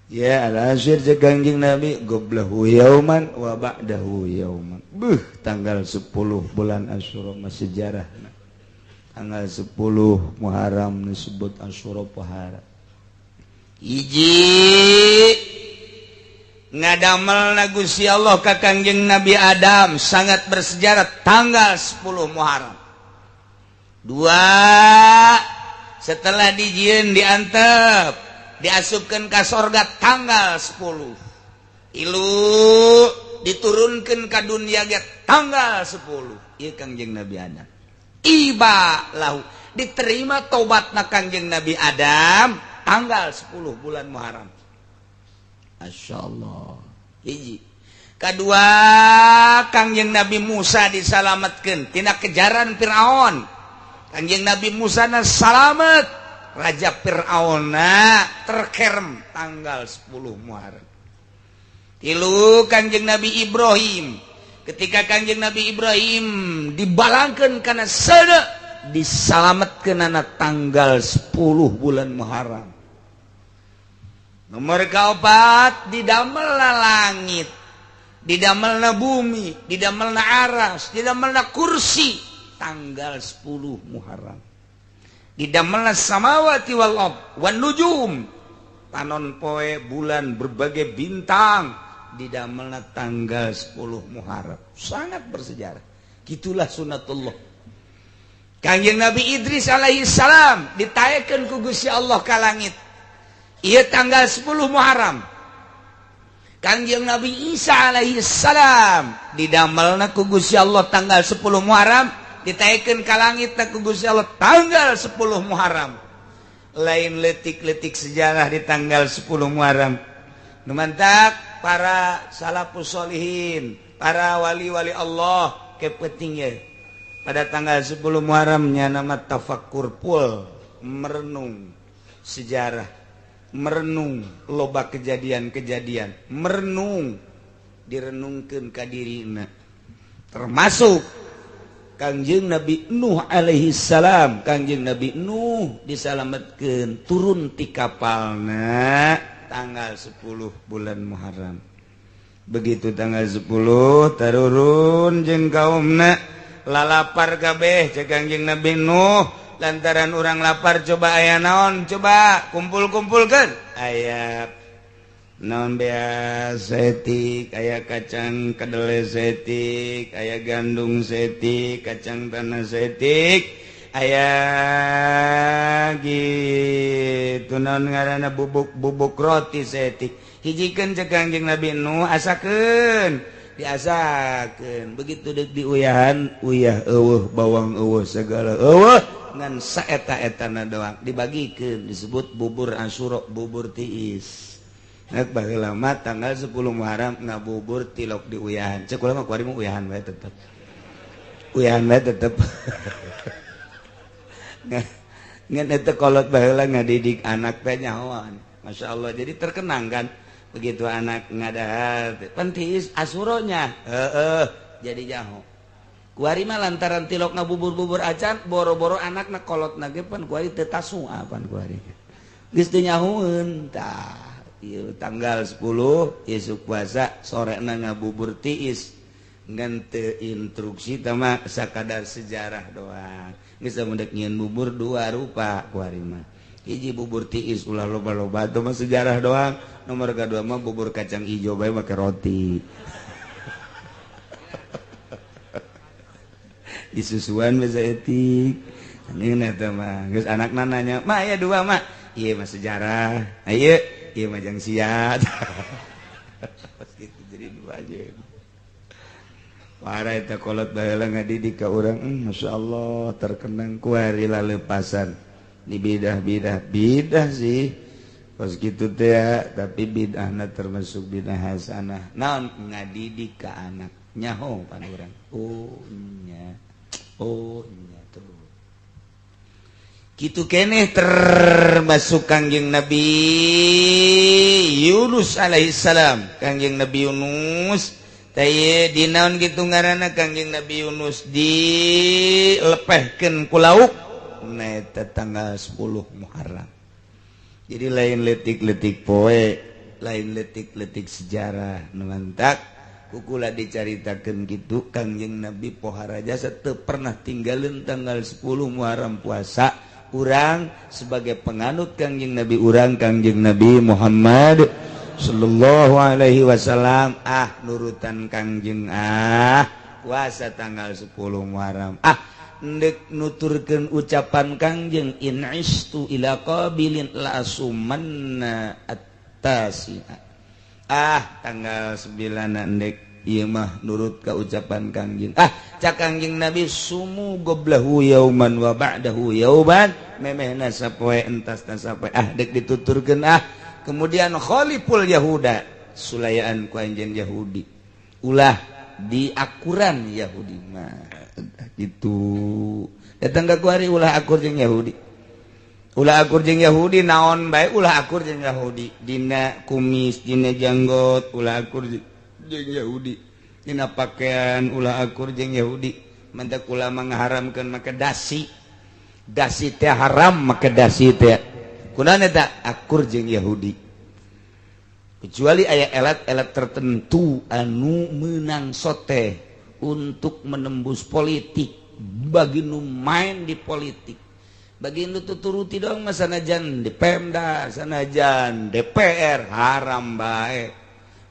ya al-asyir jeung Kangjeng Nabi qablahu yauman wa ba'dahu yauman tanggal 10 bulan Asyura mah sejarahna tanggal 10 Muharram disebut Asyura Pohara hiji ngadamelna Gusti Allah ka Kangjeng Nabi Adam sangat bersejarah tanggal 10 Muharram. 2 setelah dijieun diantep diasupkeun ka sorga tanggal 10. 3 diturunkeun ka dunia ge tanggal 10. Ieu Kangjeng Nabi Adam. Iba lahu diterima tobatna Kangjeng Nabi Adam tanggal 10 bulan Muharram. Masyaallah. Hiji. Kedua, Kangjeng Nabi Musa disalametkeun tina kejaran Firaun. Kangjeng Nabi Musa na salamet, Raja Firaunna terkerem tanggal 10 Muharram. 3 Kangjeng Nabi Ibrahim. Ketika Kangjeng Nabi Ibrahim dibalangkeun kana sana disalametkeun ana tanggal 10 bulan Muharram. Nomor kaopat didamelna langit, didamelna bumi, didamelna aras, didamelna kursi tanggal 10 Muharram. Didamelna samawati wal ard wan nujum, panon poe bulan berbagai bintang didamelna tanggal 10 Muharram. Sangat bersejarah. Gitulah sunatullah. Kangjeng Nabi Idris alaihi salam ditaekeun ku Gusti Allah ka langit. Ieu tanggal 10 Muharram. Kangjeng Nabi Isa alaihi salam didamelna ku Gusti Allah tanggal 10 Muharram, ditaekeun ka langit ku Gusti Allah tanggal 10 Muharram. Lain letik-letik sejarah di tanggal 10 Muharram. Nu mantap para salafus sholihin, para wali-wali Allah kepetingnya pada tanggal 10 Muharramnya nama tafakkur pul merenung sejarah, merenung loba kejadian-kejadian, merenung direnungkeun ka dirina, termasuk Kangjeng Nabi Nuh alaihi salam. Kangjeng Nabi Nuh disalametkeun turun ti kapalna tanggal 10 bulan Muharram. Begitu tanggal 10 tarurun jeung kaumna lalapar kabeh cek Kangjeng Nabi Nuh lantaran urang lapar. Coba aya naon, coba kumpul-kumpulkeun. Aya naon bea setik, aya kacang kedele setik, aya gandung setik, kacang tanah setik, aya gitu naon ngaranna bubuk roti setik. Hijikeun cek Kangjeng Nabi Nuh, asakeun, diasakeun. Begitu deuk diuyahan, uyah eueuh bawang eueuh segala eueuh ngan saeta-etana doang dibagikeun, disebut bubur Asyura, bubur tiis. Nek baheula mah tanggal 10 Muharram ngabubur tilok di uyahan. Cek ulah mah kuari mah uyahan bae tetep. Uyahan bae tetep. Ngan eta kolot baheula ngadidik anak teh nyahoan. Masyaallah jadi terkenang kan begitu anak ngadahar pentis asuronya. Jadi nyaho. Kuari mah lantaran tilok ngabubur-bubur acan boro-boro anakna kolotna ge pan kuari teu tasua pan kuari. Geus teu nyahoeun tah. Tanggal 10 isuk puasa sorena ngabubur tiis ngan teu instruksi tama sakadar sejarah doang. Geus mendek nyieun bubur dua rupa kuari mah. Hiji bubur tiis ulah loba-loba teh mah sejarah doang. Nomor kadua mah bubur kacang ijo bae make roti. Disusuan basa etik. Ini eta mah geus anakna nanya, "Mah aya dua mah." Ieu mah sejarah. Ayo iya majang siat. Gitu jadi dua aja. Parah eta kolot baheula ngadidik ka urang, masyaallah terkenang kuari lalepasan di bidah sih. Pas gitu teh ya, tapi bidahna termasuk bidah hasanah. Naon ngadidik ka anak nyaho pan urang. Oh nya tuh. Kitu keneh termasuk Kangjeng Nabi Yunus alaihissalam. Kangjeng Nabi Yunus teh dinaon kitu ngaranna Kangjeng Nabi Yunus dilepehkeun ku lauk na eta tanggal 10 Muharram. Jadi lain letik-letik poe, lain letik-letik sejarah nu mantak kukula dicaritakeun kitu Kangjeng Nabi pohara jasa teu pernah tinggalin tanggal 10 Muharram puasa. Urang sebagai penganut Kangjeng Nabi urang Kangjeng Nabi Muhammad sallallahu alaihi wasallam nurutan Kangjeng puasa tanggal 10 Muharram ndek nuturkeun ucapan Kangjeng in istu ila qabilin la asumanna attasi tanggal 9 ndek ieu mah nurut ka ucapan Kangjeng cak Kangjeng Nabi sumu goblahu yauman wa ba'dahu yauman memehna sapoe entasna sapoe dek dituturkeun kemudian khaliful yahuda sulayaan ku anjeun Yahudi ulah diakuran Yahudi mah gitu datang ka kuari ulah akur jeung Yahudi ulah akur jeung Yahudi naon bae ulah akur jeung Yahudi dina kumis dina janggot ulah akur jeung Yahudi dina pakaian ulah akur jeung Yahudi mantak ulama ngaharamkeun make dasi teh haram make dasi teh kunaon eta akur jeung Yahudi kecuali aya elat-elat tertentu anu meunang sote untuk menembus politik bagi nu main di politik bagi nu tuturuti dong sanajan di Pemda sanajan DPR haram bae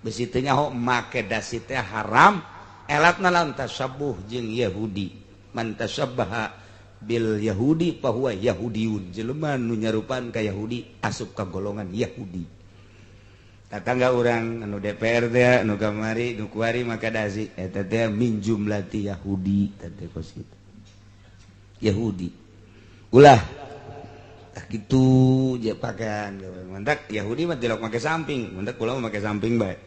besi teu nyaho make dasi teh haram elatna lan tasabuh jeung Yahudi man tasabbaha bil Yahudi fahuwa Yahudiyun jelema nu nyarupan ka Yahudi asup ka golongan Yahudi tatangga urang anu DPR teh anu kamari nu kuari make dasi eta teh min jumlati Yahudi teh kos kitu Yahudi ulah kitu je pakaian mantak Yahudi mah tilok make samping mantak kula make samping bae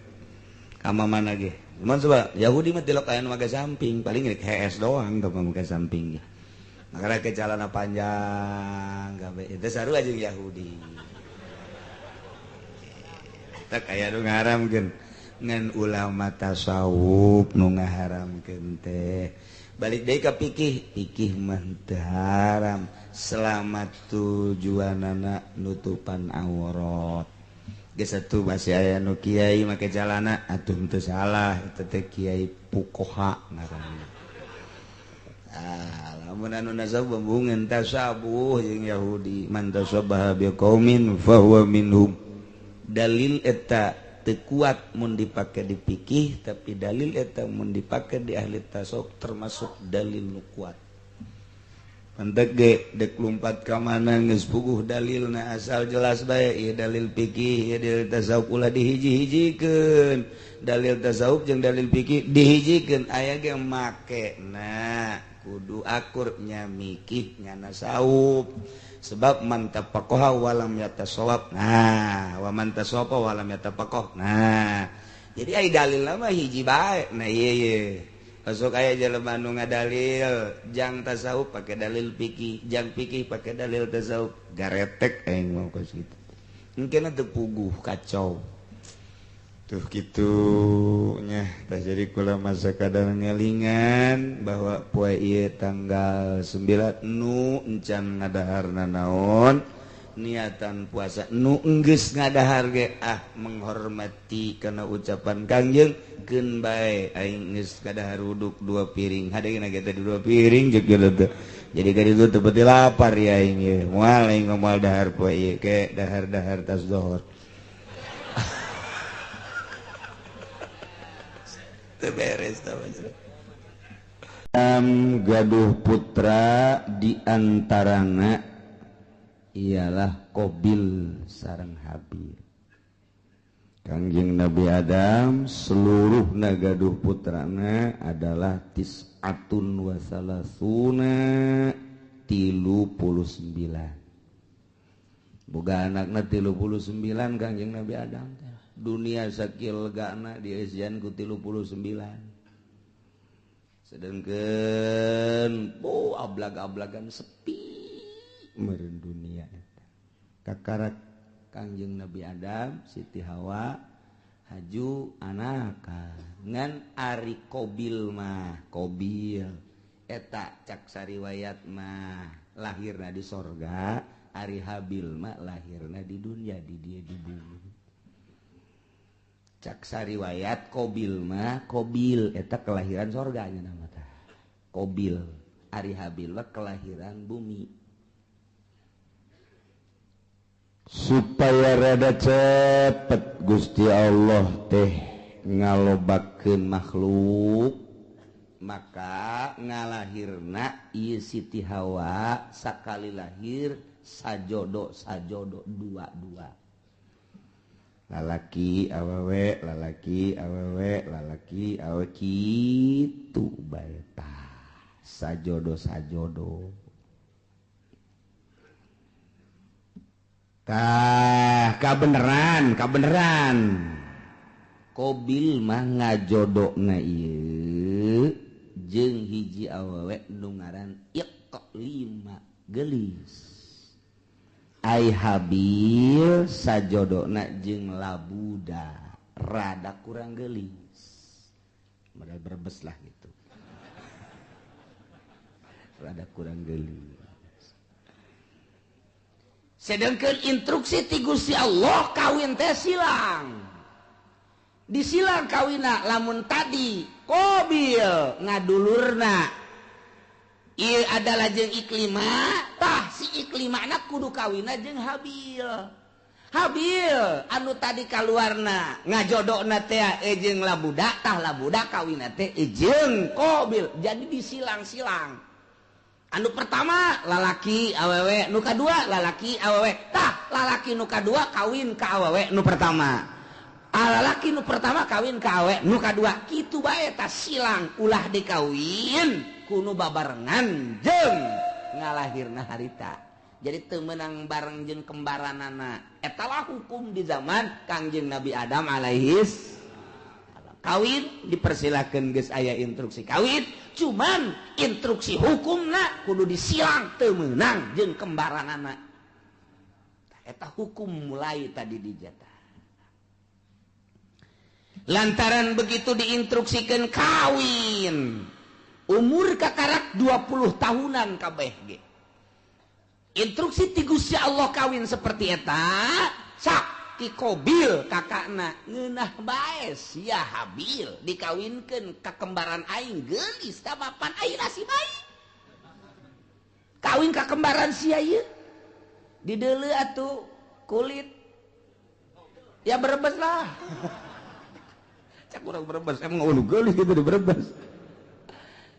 kama mana ge Cuman coba Yahudi mah tilok aya nu make samping, paling rek HS doang teu make samping. Makanya ke celana panjang gawe itu sarua jeung Yahudi. Tak aya nu ngaharamkeun ngan ulama tasawuf nu ngaharamkeun teh. Balik deui ka fikih mah teu haram selama tujuanana nutupan aurat. Geus atuh masih aya nu kiai make celana atuh teu salah eta teh kiai fuqaha ngaranna. Lamun anu nasab bembungeun tasabuh jeung Yahudi man tasabbaha biqaumin fahuwa minhum. Dalil eta teu kuat mun dipake di fikih tapi dalil eta mun dipake di ahli tasawuf termasuk dalil nu kuat. Pantek ge dek lumpat ka mana geus puguh dalilna asal jelas bae ieu dalil fikih ieu dalil tasawuf ulah dihiji-hijikeun. Dalil tasawuf jeung dalil fikih dihijikeun aya ge makena kudu akur nya mikih nya tasawuf. Sebab man tafaqaha wa lam yatasawwab. Nah, wa man tasawwafa wa lam yatafaqah. Nah, jadi aya dalilna mah hiji bae. Nah ieu masuk aya jelema nu ngadalil jang tasawuf pakai dalil fikih, jang fikih pakai dalil tasawuf. Garetek aing mau ka situ. Engkeuna teu puguh kacau. Tuh kitu nya tah jadi kula masa kadang ngelingan bahwa poe ieu tanggal 9 nu encan ngadaharna naon niatan puasa nu enggeus ngadahar ge menghormati kana ucapan Kangjeng keun bae aing geus kadahar uduk 2 piring hadeukeuna ge teh 2 piring jeung kitu jadi ka ditu teu peuti lapar ya aing ye moal aing moal dahar poe ieu ke dahar-dahar tas zuhur teu beres tah gaduh putra di antarana ialah Qabil sareng Habil. Kangjeng Nabi Adam seluruhna gaduh putrana adalah tis'atun wa salasuna 39. Boga anakna 39 Kangjeng Nabi Adam. Dunia sakil legana dieusian ku 39. Sedengkeun ablag-ablagan sepi meureun dunia eta. Kakarak Kangjeng Nabi Adam, Siti Hawa, haju anaka. Ngan ari Qabil mah, Qabil eta cak sariwayat mah lahirna di sorga, ari Habil mah lahirna di dunia di dieu di bumi. Cak sariwayat Qabil mah Qabil eta kelahiran sorga nya nama tah. Qabil, ari Habil mah kelahiran bumi. Supaya rada cepet Gusti Allah teh ngalobakeun makhluk maka ngalahirna ieu Siti Hawa sakali lahir sajodo dua lalaki awewe lalaki awewe kitu bae tah sajodo tah kabeneran Qabil mah ngajodona ieu jeung hiji awewe nu ngaran Iqlima geulis. Ai Habil sajodona jeung Labuda rada kurang geulis. Modal berbes lah gitu. Rada kurang geulis. Sedangkan instruksi ti Gusti Allah kawin teh silang. Disilang kawina lamun tadi Qabil ngadulurna ieu adalah jeung Iklima tah si Iklima anak kudu kawina jeung Habil anu tadi kaluarna ngajodona teh jeung Labuda tah Labuda kawina teh jeung Qabil jadi disilang-silang. Anu pertama lalaki awewe nu kadua lalaki awewe tah lalaki nu kadua kawin ka awewe nu pertama. Lalaki nu pertama kawin ka awewe nu kadua kitu bae tah silang ulah dikawin kudu babarengan jeung ngalahirna harita. Jadi teu meunang bareng jeung kembaranana. Eta lah hukum di zaman Kangjeng Nabi Adam alaihis. kawin dipersilakan geus aya instruksi kawin cuman instruksi hukumna kudu disilang teu meunang jeung kembaranana eta hukum mulai tadi dijatah lantaran begitu diinstruksikan kawin umur kakarak 20 tahunan kabeh ge instruksi ti Gusti Allah kawin seperti eta sak ki Qabil kakakna ngeunah bae sia Habil dikawinkeun ka kembaran aing geulis ka papan aing nasi bae kawin ka kembaran sia ieu dideuleu atuh kulit ya berebes lah cak urang berebes emang anu geulis gitu di berebes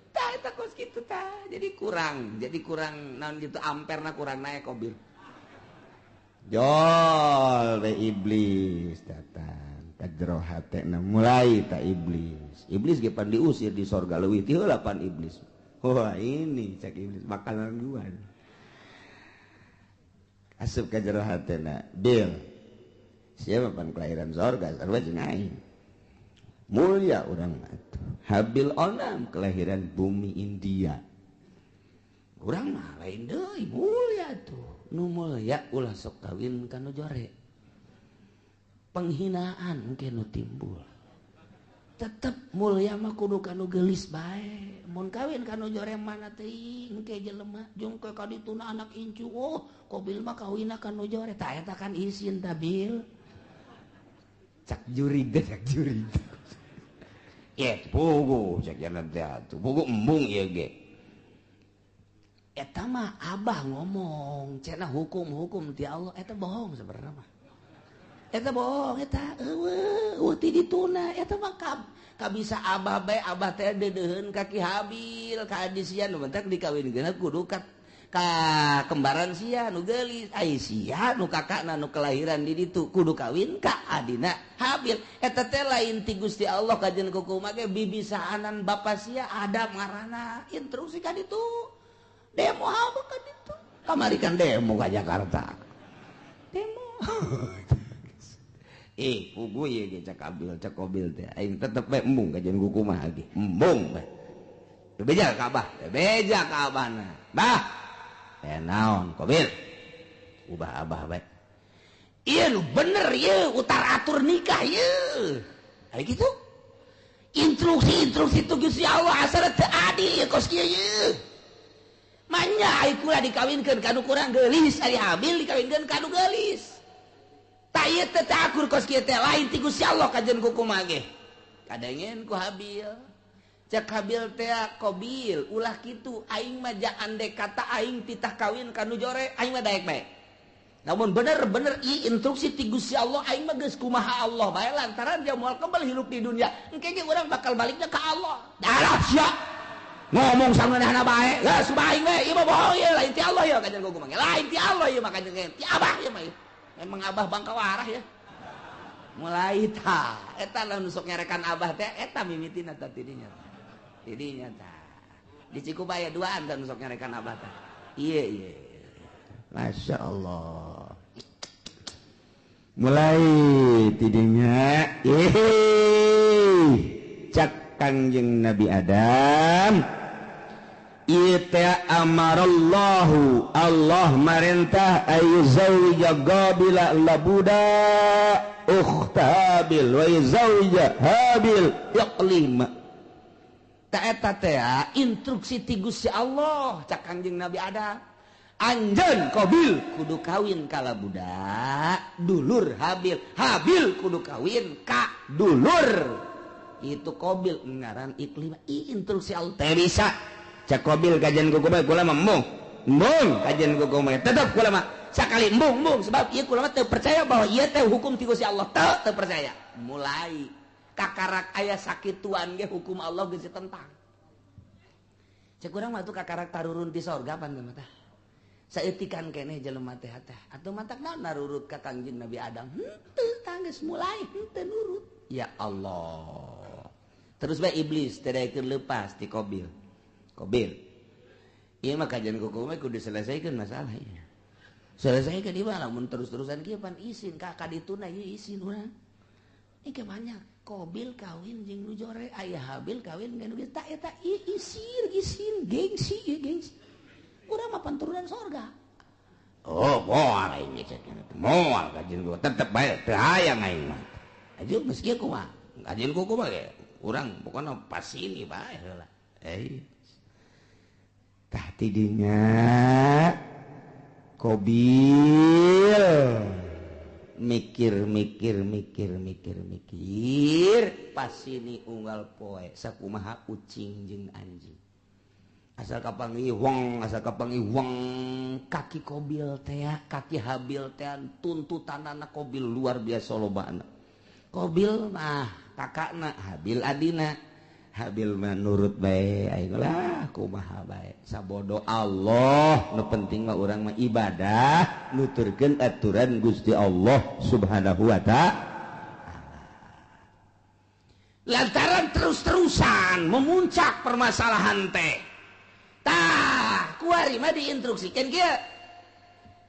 tah eta kos kitu tah jadi kurang naon gitu amperna kurang naik Qabil jol we iblis datang ka jero hatena mulai ta iblis ge pan diusir di sorga leuwih ti heula pan iblis wah ini cak iblis bakalan gua asup ka jero hatena bil siapa pan kelahiran sorga sarua jeung aing mulia urang atuh Habil onam kelahiran bumi India urang mah lain deui mulia tuh nu mulia ulah sok kawin kanu jore penghinaan engke nu timbul tetep mulia mah kudu kanu geulis bae mun kawin kanu jore mana teuing engke jelema jeung ke kadituna anak incu Qabil mah kawinna kanu jore tah eta kan isin tah bil cak jurig ya pugu cak jalan teh atuh pugu embung ieu ge eta mah abah ngomong cenah hukum ti Allah eta bohong sebenarnya mah eta bohong eta eueuh ti dituna eta mah kabisa abah bae abah teh deudeuheun ka Ki Habil ka adisian nu mentek dikawinkeun kudu ka kembaran sia nu geulis ai sia nu kakakna nu kelahiran di ditu kudu kawin ka adina Habil eta teh lain ti Gusti Allah kajeun kumaha ge bibisaanan bapa sia Adam ngaranna instruksi ka ditu demo apa ka ditu kamari kan demo ka Jakarta demo pugu ye ge cak Qabil teh aing tetep bae embung kajeun kumaha ge embung bae beja ka abahna bah naon Qabil ubah abah bae iya lu bener ya utar atur nikah ya kayak gitu instruksi itu Gusti Allah asal teu adil ya kos kieu ya manya ai kula dikawinkeun kanu kurang geulis ari Habil dikawinkeun kanu geulis tah ieu teh akur kos kieu teh lain ti Gusti Allah kajeun kumaha ge kadengen ku Habil cak Habil teh Qabil ulah kitu aing mah andai kata aing titah kawin kanu jore aing mah daek bae namun bener ieu instruksi ti Gusti Allah aing mah geus kumaha Allah bae lantaran dia moal kembali hidup di dunia engke ge urang bakal baliknya ka Allah darah sia ngomong sangeunahna bae geus bae we ieu mah bohong ieu lain ti Allah ya kajen kumaha lain ti Allah ieu mah kajen ti abah ieu mah memang abah bangka warah ya mulai tah eta lamun sok ngerekan abah teh eta mimitina tah tidinya tah di Cikubaya duaan dan sok nyarekan abah tah iya Masya Allah mulai tidinya cak Kangjeng Nabi Adam ita amarallahu Allah marintah ayyuzawija Qabila labuda ukhtabil wa yuzawija Habil yaqlima eta teh instruksi ti Gusti Allah cak Kangjeng Nabi Adam anjeun Qabil kudu kawin ka budak dulur Habil kudu kawin ka dulur itu Qabil ngaran iklim instruksi Allah teh bisa cak Qabil kajian kumaha kula mah embung kajian kumaha tetep kula mah sakali embung sebab ieu kula mah teu percaya bahwa ieu teh hukum ti Gusti Allah teu percaya mulai kakarak aya sakituan ge hukum Allah geus ditentang. Cek urang mah tuh kakarak tarurun ti sorga pan mah tah. Saeutikan keneh jelema teh tah. Atuh mantak naon narurut ka Kangjeng Nabi Adam. Henteu tah geus mulai henteu nurut. Ya Allah. Terus bae iblis teh daekeun leupas ti Qabil. Ieu mah kajian kumaha kudu selesaikeun masalah ieu. Selesaikeun ieu mah lamun terus-terusan kieu pan isin ka kadituna ieu isin urang. Ike banyak Qabil kawin jeung nu jore aya Habil kawin jeung nu tak eta isin gengsi urang mah panturunan sorga. Oh moal aing cek moal kajeun gua tetep bae teu hayang aing mah ajeun geus kieu kumaha kajeun ku kumaha ge urang pokona pas ini bae heula tah tidinya Qabil mikir pas ini unggal poe sakumaha ucing jeung anjing asal kapangiwang kaki Qabil teh kaki Habil teh tuntutanana Qabil luar biasa lobana Qabil mah kakakna Habil adina Habil mah nurut bae aing lah kumaha bae sabodo Allah nu penting mah urang mah ibadah nuturkeun aturan Gusti Allah Subhanahu wa ta'ala lantaran terus-terusan memuncak permasalahan teh tah kuari mah diinstruksikan kieu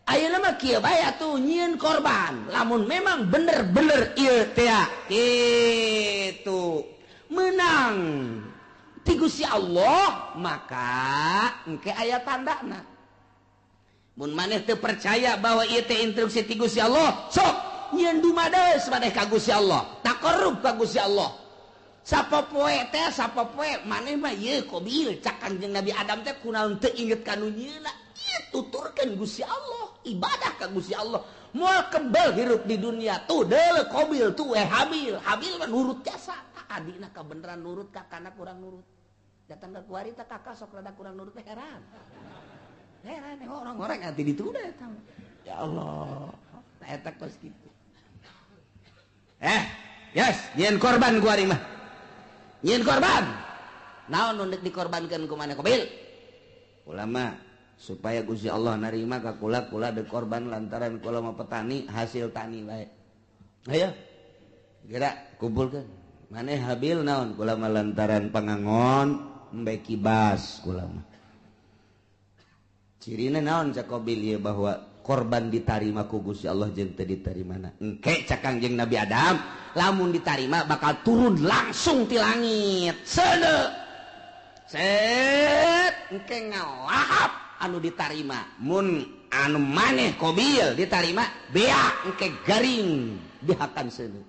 ayeuna mah kieu bae atuh nyieun korban lamun memang bener-bener ieu teh kitu menang ti Gusti Allah maka engke aya tandana mun maneh teu percaya bahwa ieu teh instruksi ti Gusti Allah sok nyieun dumadeus maneh ka Gusti Allah taqarrub ka Gusti Allah sapopoe maneh mah ieu Qabil cak Kanjeng Nabi Adam teh kunaon teu inget ka nu nyieunna ieu tuturkeun Gusti Allah ibadah ka Gusti Allah moal kebal hirup di dunia tuh deuleu Qabil tuh Habil mah nurut jasa adina kabeneran nurut kakana kurang nurut datang ke kuari teh kakak sok rada kurang nurut teh heran orang-orang ati dituda eta ya Allah eta kos kitu yes nyieun korban kuari mah nyieun korban naon nu dikorbankeun ku maneh Qabil ulama supaya Gusti Allah narima ka kula de korban lantaran kula mah petani hasil tani bae ayo geura kumpulkeun maneh Habil naon kula mah lantaran pangangon embe kibas kula mah cirina naon cak Qabil ieu bahwa korban ditarima ku Gusti Allah jeung teu ditarimana engke cak Kangjeng Nabi Adam lamun ditarima bakal turun langsung ti langit seuneu set engke ngalahap anu ditarima mun anu maneh Qabil ditarima bea engke garing dihakan seuneu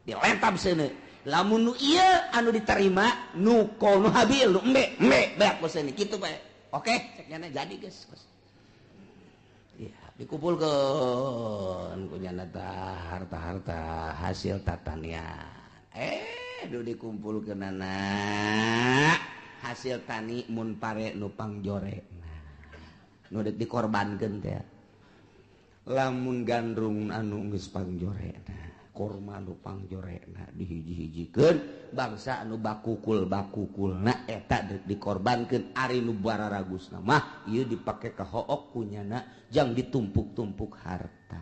dilentab seuneu lamun nu ieu anu ditarima nu kono Habil nu embe beak seuneu kitu bae oke cek nyana jadi geus ya dikumpulkeun ku nyana harta-harta hasil tatanian nu dikumpulkeunana hasil tani mun pare nu pangjore nu dikorbankeun teh lamun gandrung anu geus pangjorena kurma anu pangjorena dihiji-hijikeun bangsa anu bakukulna eta dikorbankeun ari nu bararagusna mah ieu dipake ka hook kunyana jang ditumpuk-tumpuk harta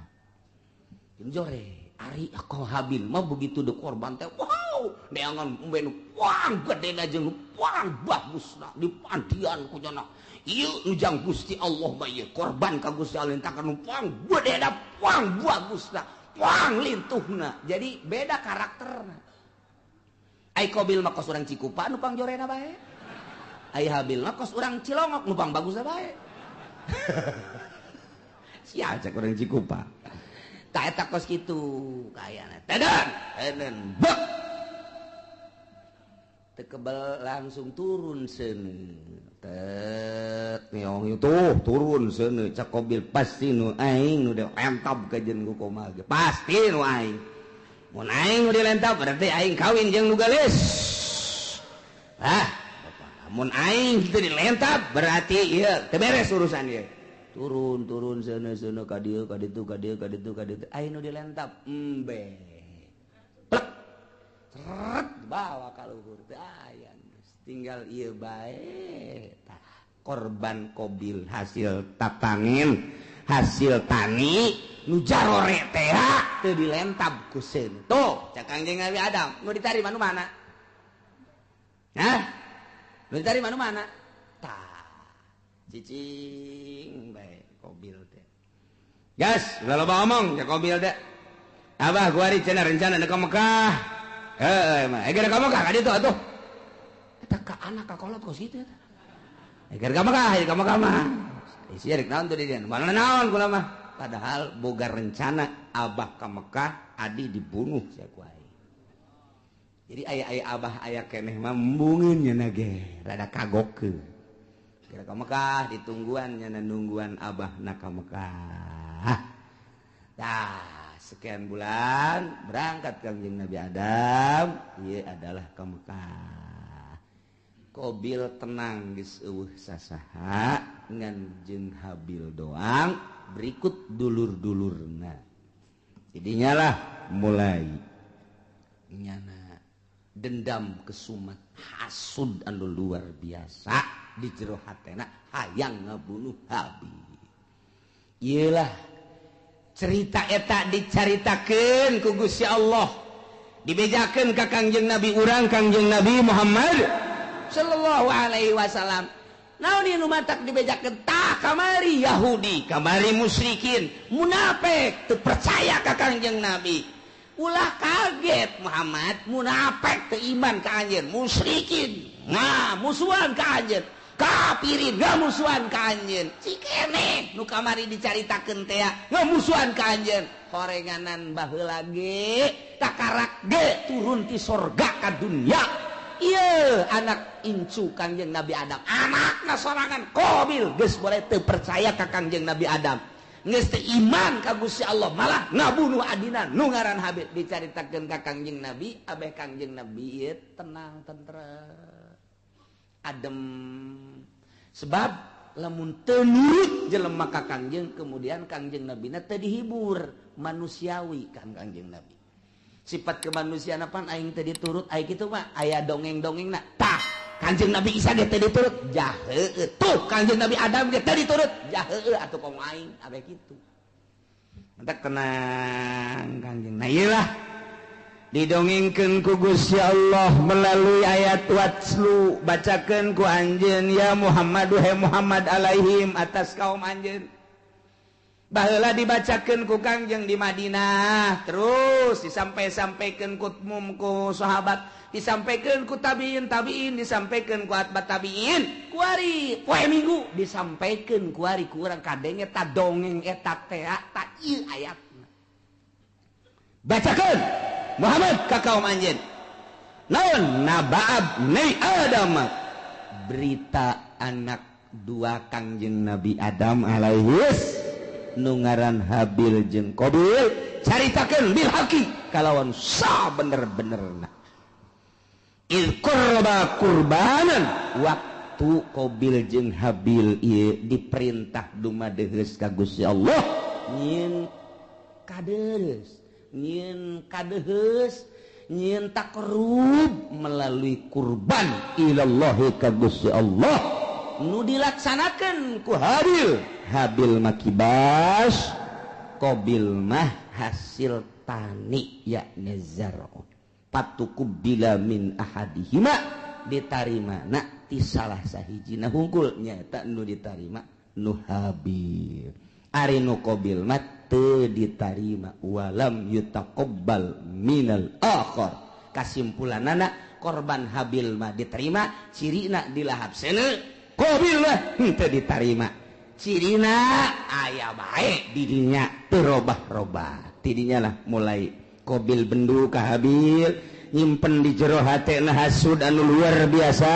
jore ari ka Habil mah begitu dikorban teh wow neangan umbe nu wang gedena jeung nu wang bagusna dipantian kunyana ieu nu jang Gusti Allah mah ieu korban ka Gusti Allah entakan nu wang gedena wang bagusna wang lintuhna jadi beda karakterna ai Qabil mah kos urang Cikupa nu pangjorena bae ai Habil mah kos urang Cilongok nu pang bagusna bae sia cek urang Cikupa tah eta kos kitu kayana teden bek teu kebal langsung turun seuneu tet neong itu turun seuneu cak Qabil pasti nu aing nu dilentab ka jeung ku kumaha ge pasti nu aing mun aing nu dilentab berarti aing kawin jeung nu gelis mun aing kitu dilentab berarti ieu teu beres urusan ieu turun seuneu ka dieu ka ditu aing nu dilentab embe plek seret bawa ka luhur teh aya tinggal ieu bae korban Qabil hasil tatangin hasil tani nu jarore teh teu dilentab ku seuneu tuh cak Kangjeng Nabi Adam nu ditarima nu mana nu ditarima nu mana tah cicing bae Qabil teh gas ulah loba omong cak Qabil teh Abah kuari cenah rencana ka Mekah. Mah eger ka Mekah ka ditu atuh. Eta ka anak ka kolot kos kitu eta. Eger ka Mekah mah. Isi rek naon tuh di dieu. Mana naon kula mah. Padahal boga rencana abah ka Mekah adi dibunuh sia ku aing. Jadi aya abah aya keneh mah embungeun nya ge, rada kagokeun. Kira ka Mekah ditungguan nya nungguan abah na ka Mekah. Tah, sekian bulan berangkat Kangjeng Nabi Adam, ieu adalah ka Mekah. Kobil tenang geus eueuh sasaha ngan jeung Habil doang berikut dulur-dulurna. Jadinya lah mulai nyana dendam kesumat hasud anu luar biasa di jero hatena hayang ngabunuh Habil. Iyalah cerita eta dicaritakeun ku Gusti Allah, dibejakeun ka Kangjeng Nabi urang Kangjeng Nabi Muhammad sallallahu alaihi wasallam. Naon ieu nu matak dibejakeun tah kamari Yahudi, kamari musyrikin, munafik teu percaya ka Kangjeng Nabi. Ulah kaget Muhammad, munafik teu iman ka anjeun, musyrikin musuhan ka anjeun, kafirin musuhan ka anjeun. Cikene nu kamari dicaritakeun teh musuhan ka anjeun. Horenganan baheula ge takarak ge turun ti sorga ka dunya. Iya anak incu Kangjeng Nabi Adam, anakna sorangan Qabil geus boleh teu percaya ka Kangjeng Nabi Adam, geus teu iman ka Gusti Allah, malah ngabunuh adina nu ngaran Habil. Dicaritakeun ka Kangjeng Nabi, abeh Kangjeng Nabi ieu tenang tentrem adem, sebab lamun teu nurut jelema ka Kangjeng, kemudian Kangjeng Nabina teu dihibur, manusiawi kan Kangjeng Nabi. Sifat kemanusiaan apaan aing teh diturut aing kitu mah aya dongeng-dongengna. Tah Kangjeng Nabi Isa ge teh diturut, jah heueuh. Tuh Kangjeng Nabi Adam ge teh diturut, jah heueuh atuh kong aing abeh kitu. Entek tenang Kangjeng. Nah iyalah didongengkeun ku Gusti Allah melalui ayat watslu, bacakeun ku anjeun ya Muhammad, wahai Muhammad alaihim atas kaum anjeun. Baheula dibacakeun ku Kangjeng di Madinah, terus disampai-sampaikeun ku sahabat, disampaikeun ku tabiin, disampaikeun ku atbat tabiin, ku ari poe Minggu disampaikeun ku ari ku urang kadenge ta dongeng eta teh ta ieu ayatna. Bacakeun Muhammad ka kaum anjeun. Naon naba'ab ni Adam, berita anak dua Kangjeng Nabi Adam alaihis nu ngaran Habil jeung Qabil, caritakeun bil haqi kalawan sa bener-benerna. Il qurba qurbanan, waktu Qabil jeung Habil ieu diperintah dumadeheus ka Gusti Allah nyieun kadeheus nyieun takrub melalui kurban ilallahi ka Gusti Allah nu dilaksanakeun ku Habil makibas, Qabil mah hasil tani yakni zar'u. Patukubila min ahadihima, ditarima na ti salah sahijina hungkul nyata nu ditarima nu Habil. Ari nu Qabil mah teu ditarima walam yutaqabbal minal akhar. Kasimpulanana korban Habil mah diterima, cirina dilahap seuneu, Qabil mah teu ditarima. Cirina aya bae didinya terobah-robah. Tidinya lah mulai Qabil bendu ka Habil, nyimpen di jero hatena hasud anu luar biasa,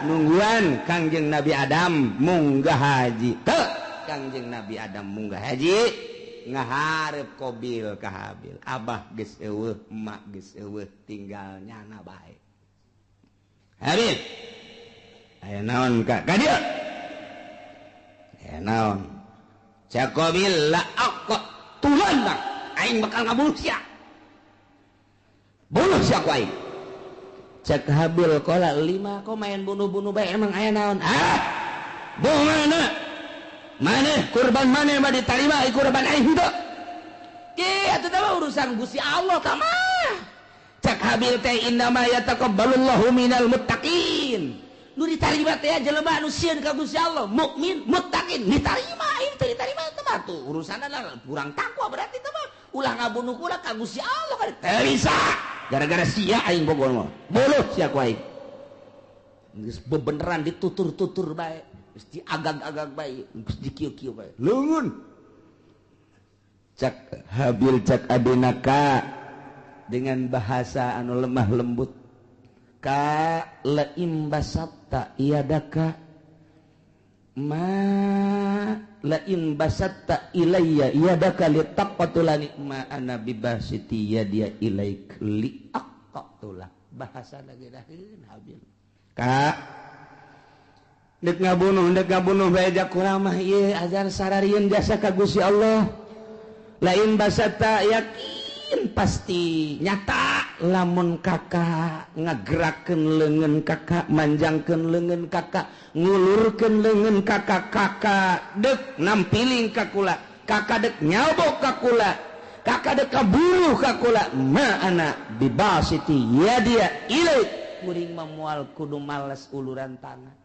nungguan Kangjeng Nabi Adam munggah haji. Teu Kangjeng Nabi Adam munggah haji, ngaharep Qabil ka Habil. Abah geus eueuh, emak geus eueuh, tinggal nyana bae. Habil, aya naon ka dieu? Naon cak Qabil la aku tulan bang aing bakal ngabunuh sia, bunuh sia ku aing. Cak Habil kola 5 kok main bunuh-bunuh bae emang aya naon? Mana kurban mana mah ditarima kurban aing henteu. Ki atuh teh urusan Gusti Allah tah mah. Cak Habil teh innama yataqabbalullahu minal muttaqin. Nu ditarima teh jelema anu sieun ka Gusti Allah, mukmin, muttaqin, ditarima, ieu teh ditarima teh mah tuh urusanna kurang takwa berarti teh mah. ulah ngabunuh kula ka Gusti Allah kan teu bisa gara-gara sia aing bogoh mah boluh sia ku aing geus bebeneran ditutur-tutur bae geus diagag-agag bae geus dikieu-kieu bae leungeun cak Habil cak adenaka dengan bahasa anu lemah lembut ka laim basatta iyadaka ma lain basatta ilayya yadaka litaqatulani ma ana bibasiti yadiya ilaik liaqatulah bahasa lagi daheun Habil ka dek ngabunuh bae jak kuramah ieu ajar sararieun jasa ka Gusti Allah lain basatta yakin pasti nyata lamun kakak ngagerakeun leungeun kakak manjangkeun leungeun kakak ngulurkeun leungeun kakak dek nampiling ka kula kakak dek nyabok ka kula kakak dek kabunuh ka kula ma ana bibasiti yadia ilaik kuring memual kudu males uluran tangan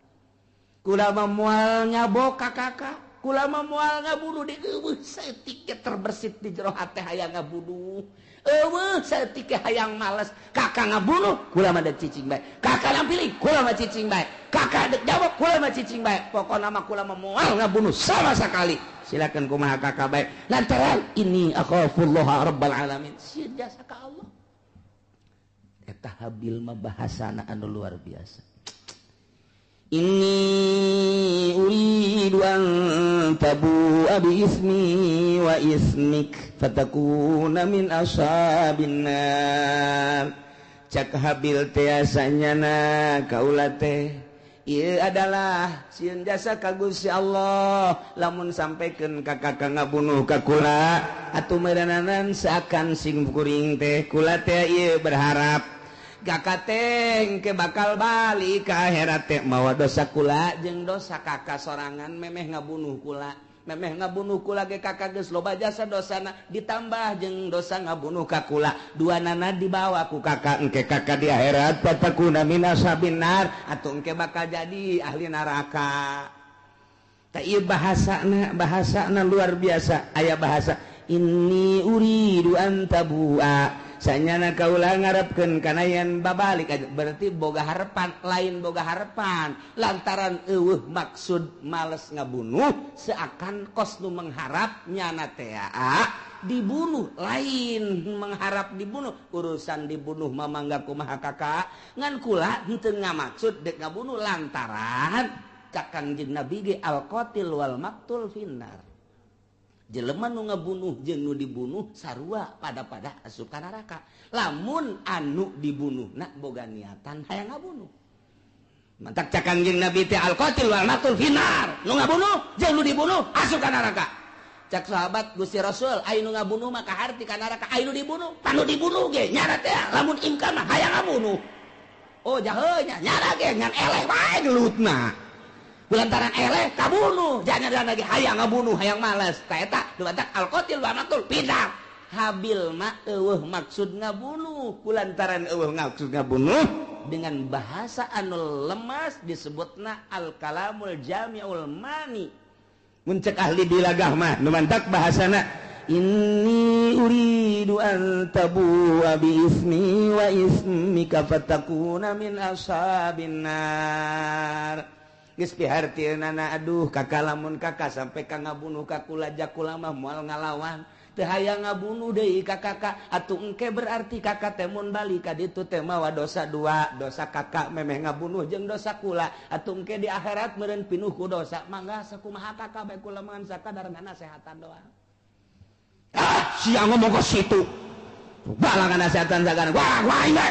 kula memual nyabok ka kakak kula memual ngabunuh di eueuh saeutik terbersit di jero hate hayang ngabunuh eueuh saeutik hayang males kakak ngabunuh kula mah dek cicing bae kakak nampilih kula mah cicing bae kakak dek jawab kula mah cicing bae pokona mah kula mah moal ngabunuh sama sekali silakan kumaha kakak bae lantaran ini akhafullah rabbal alamin sieun jasa ka Allah eta Habil mah bahasana anu luar biasa inni uridu an tabu'a bi ismi wa ismik fatakuna min ashabin nar cak Habil teh asanyana kaula teh ieu adalah sieun jasa ka Gusti Allah lamun sampekeun ka kakak ngabunuh ka kula atuh meureunanan seakan sing kuring teh kula teh ieu berharap kakak teh ke bakal balik ke akhirat teh mawa dosa kula jeung dosa kakak sorangan memeh ngabunuh kula ge kakak geus loba jasa dosana ditambah jeung dosa ngabunuh ka kula duanana dibawa ku kakak engke kakak di akhirat fatakuna min ashabin nar atuh engke bakal jadi ahli neraka tah ieu bahasana luar biasa aya bahasa inni uridu an tabu'a sanyana kaula ngarepkeun kana yen babalik berarti boga harapan lain boga harapan lantaran eueuh maksud males ngabunuh seakan kos nu mengharap nyana teh dibunuh lain mengharap dibunuh urusan dibunuh mah mangga kumaha kakak ngan kula henteu ngamaksud dek ngabunuh lantaran Kangjeng Nabi ge al-qatil wal maqtul finnar jelema nu ngabunuh jeung nu dibunuh sarua pada asup ka neraka lamun anu dibunuhna boga niatan hayang ngabunuh mantak cak Kangjeng Nabi teh al-qatil wal maqtul finnar nu ngabunuh jeung nu dibunuh asup ka neraka cak sahabat Gusti Rasul aya nu ngabunuh mah kaharti ka neraka aya nu dibunuh panu dibunuh ge nyana teh lamun imkan mah hayang ngabunuh oh jaheuh nya nyana ge ngan eleh wae gelutna kulantaran eleh kabunuh jangan lagi hayang ngabunuh hayang malas eta dumadak al-qatil wa maqtul pindah Habil mah eueuh maksud ngabunuh kulantaran eueuh maksud ngabunuh dengan bahasa anu lemas disebutna al-kalamul jami'ul mani mun cek ahli dilagah mah nu mantak bahasana inni uridu an tabu'a bi ismi wa ismika fatakuna min ashabin nar geus pihartieunana aduh kakak lamun kakak sampai ka ngabunuh ka kula jak kula mah moal ngalawan teu hayang ngabunuh deui ka kakak atuh engke berarti kakak teh mun balik ka ditu teh mawa dosa dua dosa kakak memeh ngabunuh jeung dosa kula atuh engke di akhirat meureun pinuh ku dosa mangga sakumaha kakak bae kula mangan sakadar nasehatan doang sia ngomong ke situ balangan nasehatan sakadar wah ini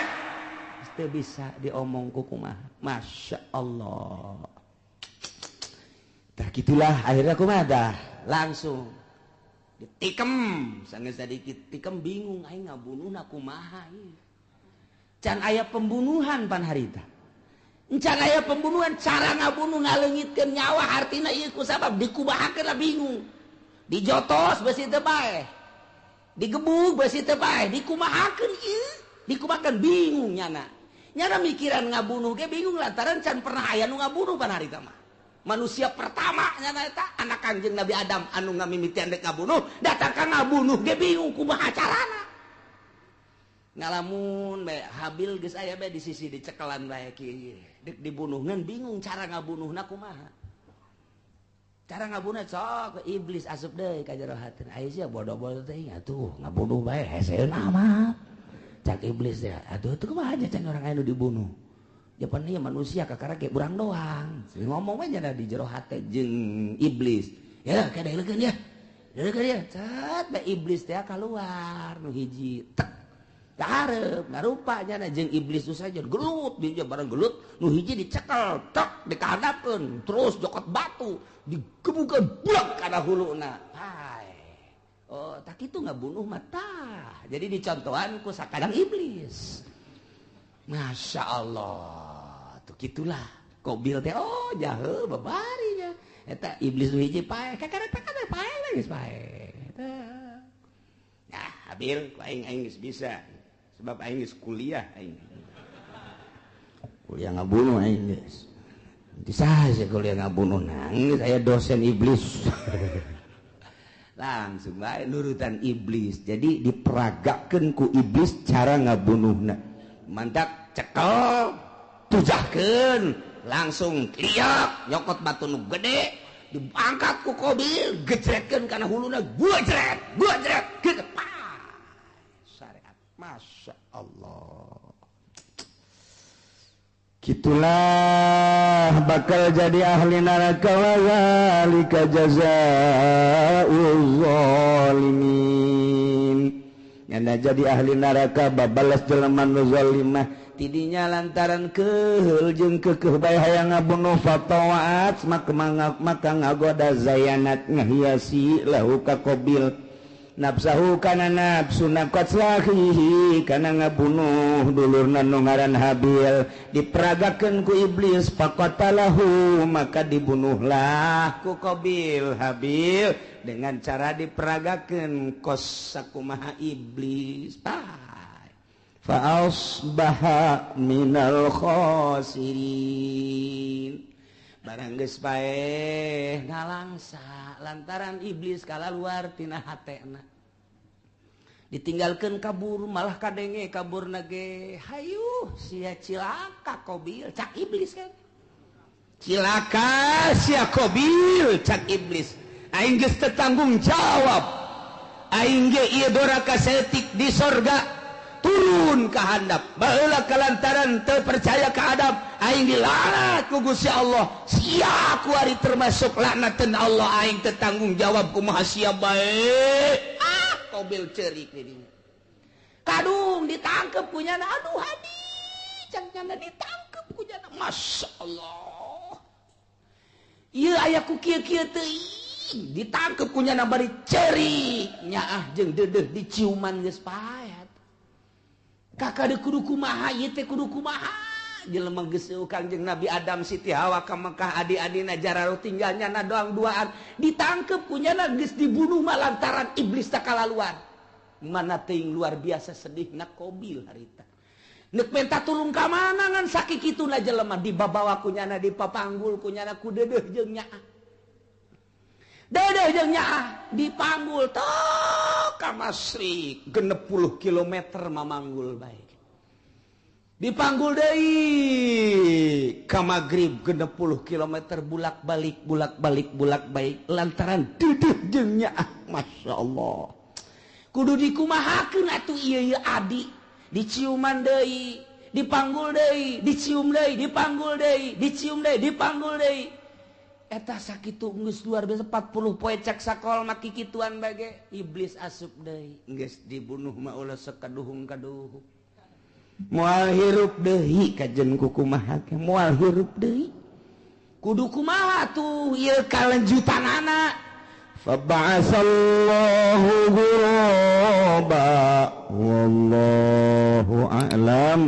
teu bisa diomong ku kumaha masya Allah. Tah gitulah akhirnya kumaha dah langsung ditikem sanggeus sadikit tikem bingung aing ngabunuhna kumaha ieu can aya pembunuhan pan harita can aya pembunuhan cara ngabunuh ngaleungitkeun nyawa artina ieu ku sabab dikumahakeun lah bingung dijotos besi teu bae digebug besi teu bae dikumahakeun ieu dikumahakeun bingung nyana mikiran ngabunuh ge bingung lantaran can pernah aya nu ngabunuh pan harita mah manusia pertamanya eta anak Kanjeng Nabi Adam anu ngamimitian dek ngabunuh datang ka ngabunuh ge bingung kumaha carana ngalamun bae Habil geus aya bae di sisi dicekelan bae kieu dek dibunuhkeun bingung cara ngabunuhna kumaha cara ngabunuh sok iblis asup deui ka jero hateun aya sia bodoh-bodoh teh atuh ngabunuh bae heseun amat cak iblis ya atuh teu kumaha aja can urang anu dibunuh Japan ieu manusia kakara ge urang doang ngomong aja di jero hate jeung iblis ya kadeulekeun ya kadeulekeun ya cat bae iblis teh keluar nu hiji tek hareup ngarupa nya jeung iblis tu saja gelut di bareng gelut nu hiji dicekel tek dikahadapkeun terus jokot batu digebukeun buak kana huluna oh tak kitu ngabunuh mata jadi dicontohan ku sakadang iblis Masya Allah tuh gitulah Qabil teh oh jahe babarinya eta iblis nu hiji pae kakara pae geus pae nah Habil ku aing geus bisa sebab aing geus kuliah aing kuliah ngabunuh aing geus di saha kuliah ngabunuh nang saya dosen iblis langsung bae nurutan iblis jadi diperagakeun ku iblis cara ngabunuhna mantap cekel tujahkeun langsung liak nyokot batu nu gede diangkat ku Qabil gejretkeun kana huluna gujret geus syariat Masya Allah gitulah bakal jadi ahli neraka wa zalika jazaa'uz zalimin nyanda jadi ahli neraka babalas jelema nu zalimah tidinya lantaran keheul jeung keukeuh bae hayang ngabunuh fatawaat maka ngagoda zayanat ngahiasi lahu ka Qabil nafsahu kana nafsu naqatlahi kana ngabunuh dulurna nu ngaran Habil diperagakeun ku iblis faqatalahu maka dibunuhlah ku Qabil Habil dengan cara diperagakeun kos sakumaha iblis fa asbaha minal khasirin barang geus bae ngalangsa lantaran iblis kalaluar tina hatena ditinggalkeun kabur malah kadenge kaburna ge hayu sia cilaka Qabil cak iblis kan cilaka sia Qabil cak iblis aing geus teu tanggung jawab aing ge ieu doraka setik di sorga turun ke handap baheula kalantaran teu percaya ka adab aing dilaknat ku Gusti Allah sia ku ari termasuk laknateun Allah aing teu tanggung jawab kumaha sia bae Qabil ceurik di dinya kadung ditangkep ku nyana aduh hadi can nyana ditangkep ku nyana Masya Allah ieu aya ku kieu-kieu teuing ditangkep ku nyana bari ceurik nyaah jeung deudeuh diciuman geus pae kakak de kudu kumaha ieu teh kudu kumaha jelema geus Kanjeng Nabi Adam Siti Hawa ka Mekah adi-adina jararo tinggalnya na doang duaan ditangkep kunyana geus dibunuh lantaran iblis tak kalaluan mana teuing luar biasa sedihna Qabil harita neuk minta tulung ka mana ngan sakikituna jelema dibabawa kunyana dipapanggul kunyana ku deudeuh jeung nyaah deudeuh jeung nyaah dipanggul tok ka Masrik 60 kilometer mamanggul bae dipanggul deui ka Magrib 60 kilometer bulak-balik lantaran deudeuh jeung nyaah Masya Allah kudu dikumahakeun atuh ieu adi diciuman deui dipanggul deui dicium deui dipanggul deui dicium deui dipanggul deui eta sakitu geus luar biasa 40 poe cak sakol maki kituan bage iblis asup deui geus dibunuh mah ulah sakaduhung-kaduhung moal hirup deui kajen kumaha ke moal hirup deui kudu kumaha tuh ieu kalanjutanana fa ba'asallahu ghuraba wallahu a'lam